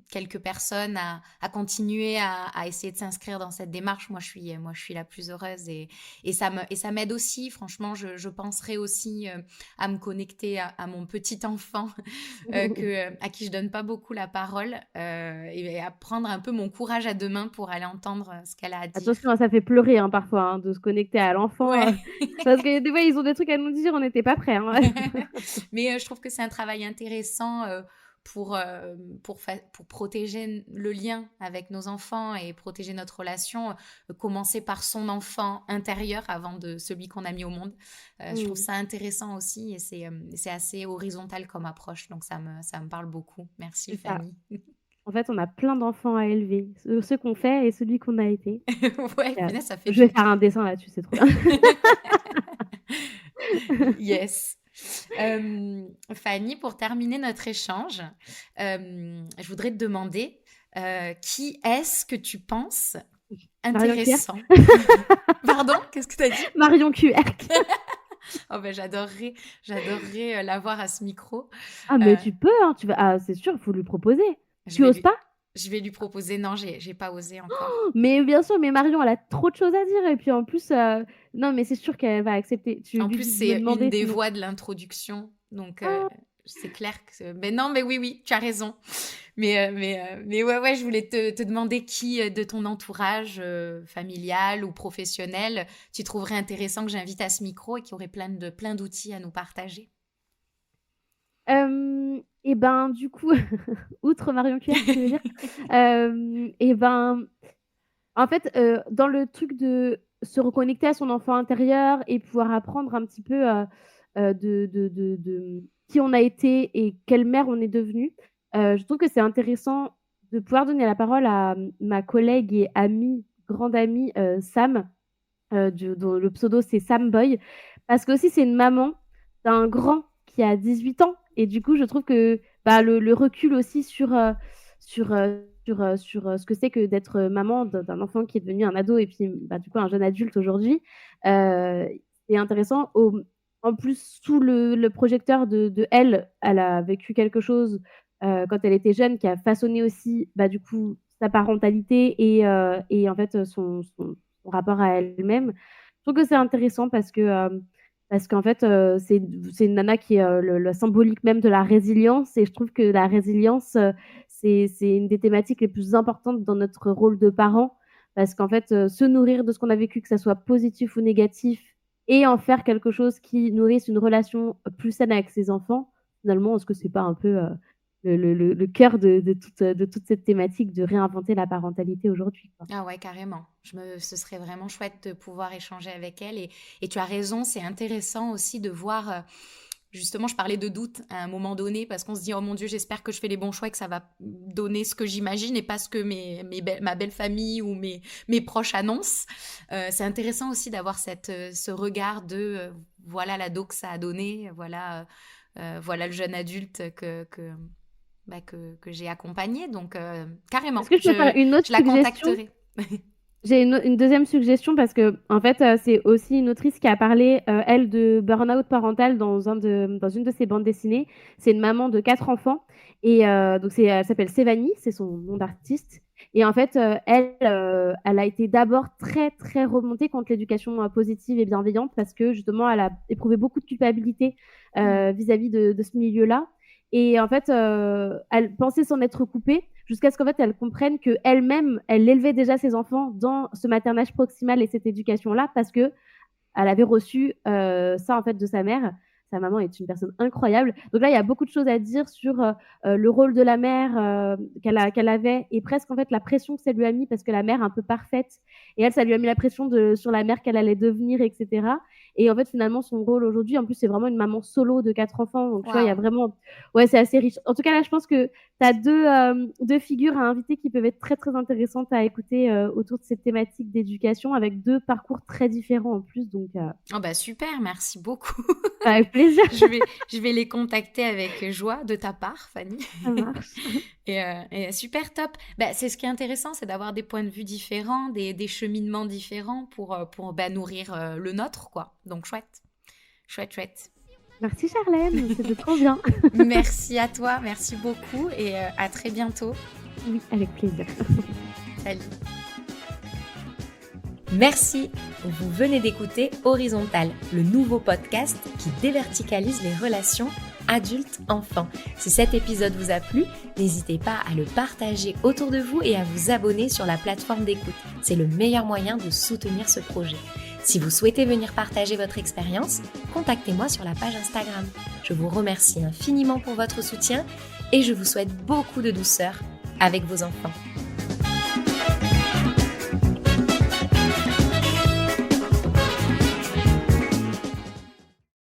quelques personnes à continuer à essayer de s'inscrire dans cette démarche, moi je suis la plus heureuse, et ça m'aide aussi. Franchement, je penserai aussi à me connecter à mon petit enfant à qui je donne pas beaucoup la parole, et à prendre un peu mon courage à deux mains pour aller entendre ce qu'elle a à dire. Attention, ça fait pleurer parfois de se connecter à l'enfant, parce que des fois ils ont des trucs à nous dire, on n'était pas prêts. Mais je trouve que c'est un travail intéressant pour protéger le lien avec nos enfants et protéger notre relation, commencer par son enfant intérieur avant de celui qu'on a mis au monde. Je trouve ça intéressant aussi et c'est assez horizontal comme approche, donc ça me parle beaucoup. Merci Fanny. En fait, on a plein d'enfants à élever, ceux qu'on fait et celui qu'on a été. Ouais, ça fait je vais faire un dessin là-dessus, c'est trop bien. Yes. Fanny, pour terminer notre échange, je voudrais te demander qui est-ce que tu penses intéressant. Pardon, qu'est-ce que tu as dit? Marion Cuerc. Oh ben j'adorerais l'avoir à ce micro. Ah mais tu peux, hein, c'est sûr, il faut lui proposer. Tu oses pas? Je vais lui proposer. Non, j'ai pas osé encore. Mais bien sûr, mais Marion, elle a trop de choses à dire. Et puis en plus, non, mais c'est sûr qu'elle va accepter. En plus, c'est une des voix de l'introduction. Donc, c'est clair que... Mais non, mais oui, tu as raison. Mais ouais, je voulais te demander qui de ton entourage familial ou professionnel tu trouverais intéressant que j'invite à ce micro et qui aurait plein d'outils à nous partager. Et ben du coup, outre Marion Cuerc, tu veux dire, et ben en fait, dans le truc de se reconnecter à son enfant intérieur et pouvoir apprendre un petit peu de qui on a été et quelle mère on est devenue, je trouve que c'est intéressant de pouvoir donner la parole à ma collègue et grande amie Sam, dont le pseudo c'est Sam Boy, parce que aussi c'est une maman d'un grand qui a 18 ans. Et du coup, je trouve que le recul aussi sur ce que c'est que d'être maman d'un enfant qui est devenu un ado et puis du coup un jeune adulte aujourd'hui, c'est intéressant. En plus, sous le projecteur de elle a vécu quelque chose quand elle était jeune qui a façonné aussi du coup sa parentalité et en fait son rapport à elle-même. Je trouve que c'est intéressant parce qu'en fait, c'est une nana qui est la symbolique même de la résilience. Et je trouve que la résilience, c'est une des thématiques les plus importantes dans notre rôle de parent. Parce qu'en fait, se nourrir de ce qu'on a vécu, que ça soit positif ou négatif, et en faire quelque chose qui nourrisse une relation plus saine avec ses enfants, finalement, est-ce que c'est pas un peu le cœur de toute cette thématique de réinventer la parentalité aujourd'hui, quoi. Ah ouais, carrément. Ce serait vraiment chouette de pouvoir échanger avec elle. Et tu as raison, c'est intéressant aussi de voir... Justement, je parlais de doute à un moment donné parce qu'on se dit « Oh mon Dieu, j'espère que je fais les bons choix et que ça va donner ce que j'imagine et pas ce que ma belle famille ou mes proches annoncent. » C'est intéressant aussi d'avoir ce regard de voilà l'ado que ça a donné, voilà le jeune adulte que j'ai accompagné. Donc, carrément, est-ce que je peux faire une autre je la contacterai. J'ai une deuxième suggestion parce que en fait, c'est aussi une autrice qui a parlé, elle, de burn-out parental dans une de ses bandes dessinées. C'est une maman de 4 enfants et donc elle s'appelle Sévanie, c'est son nom d'artiste. Et en fait, elle a été d'abord très, très remontée contre l'éducation positive et bienveillante parce que justement, elle a éprouvé beaucoup de culpabilité vis-à-vis de ce milieu-là. Et en fait, elle pensait s'en être coupée jusqu'à ce qu'en fait, elle comprenne qu'elle-même, elle élevait déjà ses enfants dans ce maternage proximal et cette éducation-là parce qu'elle avait reçu ça en fait de sa mère. Sa maman est une personne incroyable. Donc là, il y a beaucoup de choses à dire sur le rôle de la mère qu'elle avait et presque en fait la pression que ça lui a mis parce que la mère est un peu parfaite et elle, ça lui a mis la pression sur la mère qu'elle allait devenir, etc. Et en fait, finalement, son rôle aujourd'hui, en plus, c'est vraiment une maman solo de 4 enfants. Donc, tu vois, il y a vraiment... Ouais, c'est assez riche. En tout cas, là, je pense que tu as deux figures à inviter qui peuvent être très, très intéressantes à écouter autour de cette thématique d'éducation avec 2 parcours très différents en plus. Donc, Oh bah super, merci beaucoup. Avec plaisir. Je vais les contacter avec joie de ta part, Fanny. Ça marche. Et super top. Bah, c'est ce qui est intéressant, c'est d'avoir des points de vue différents, des cheminements différents pour nourrir le nôtre, quoi. Donc chouette. Merci Charlène, c'était trop bien. Merci à toi, merci beaucoup et à très bientôt. Oui, avec plaisir. Salut. Merci. Vous venez d'écouter Horizontal, le nouveau podcast qui déverticalise les relations adultes-enfants. Si cet épisode vous a plu, n'hésitez pas à le partager autour de vous et à vous abonner sur la plateforme d'écoute. C'est le meilleur moyen de soutenir ce projet. Si vous souhaitez venir partager votre expérience, contactez-moi sur la page Instagram. Je vous remercie infiniment pour votre soutien et je vous souhaite beaucoup de douceur avec vos enfants.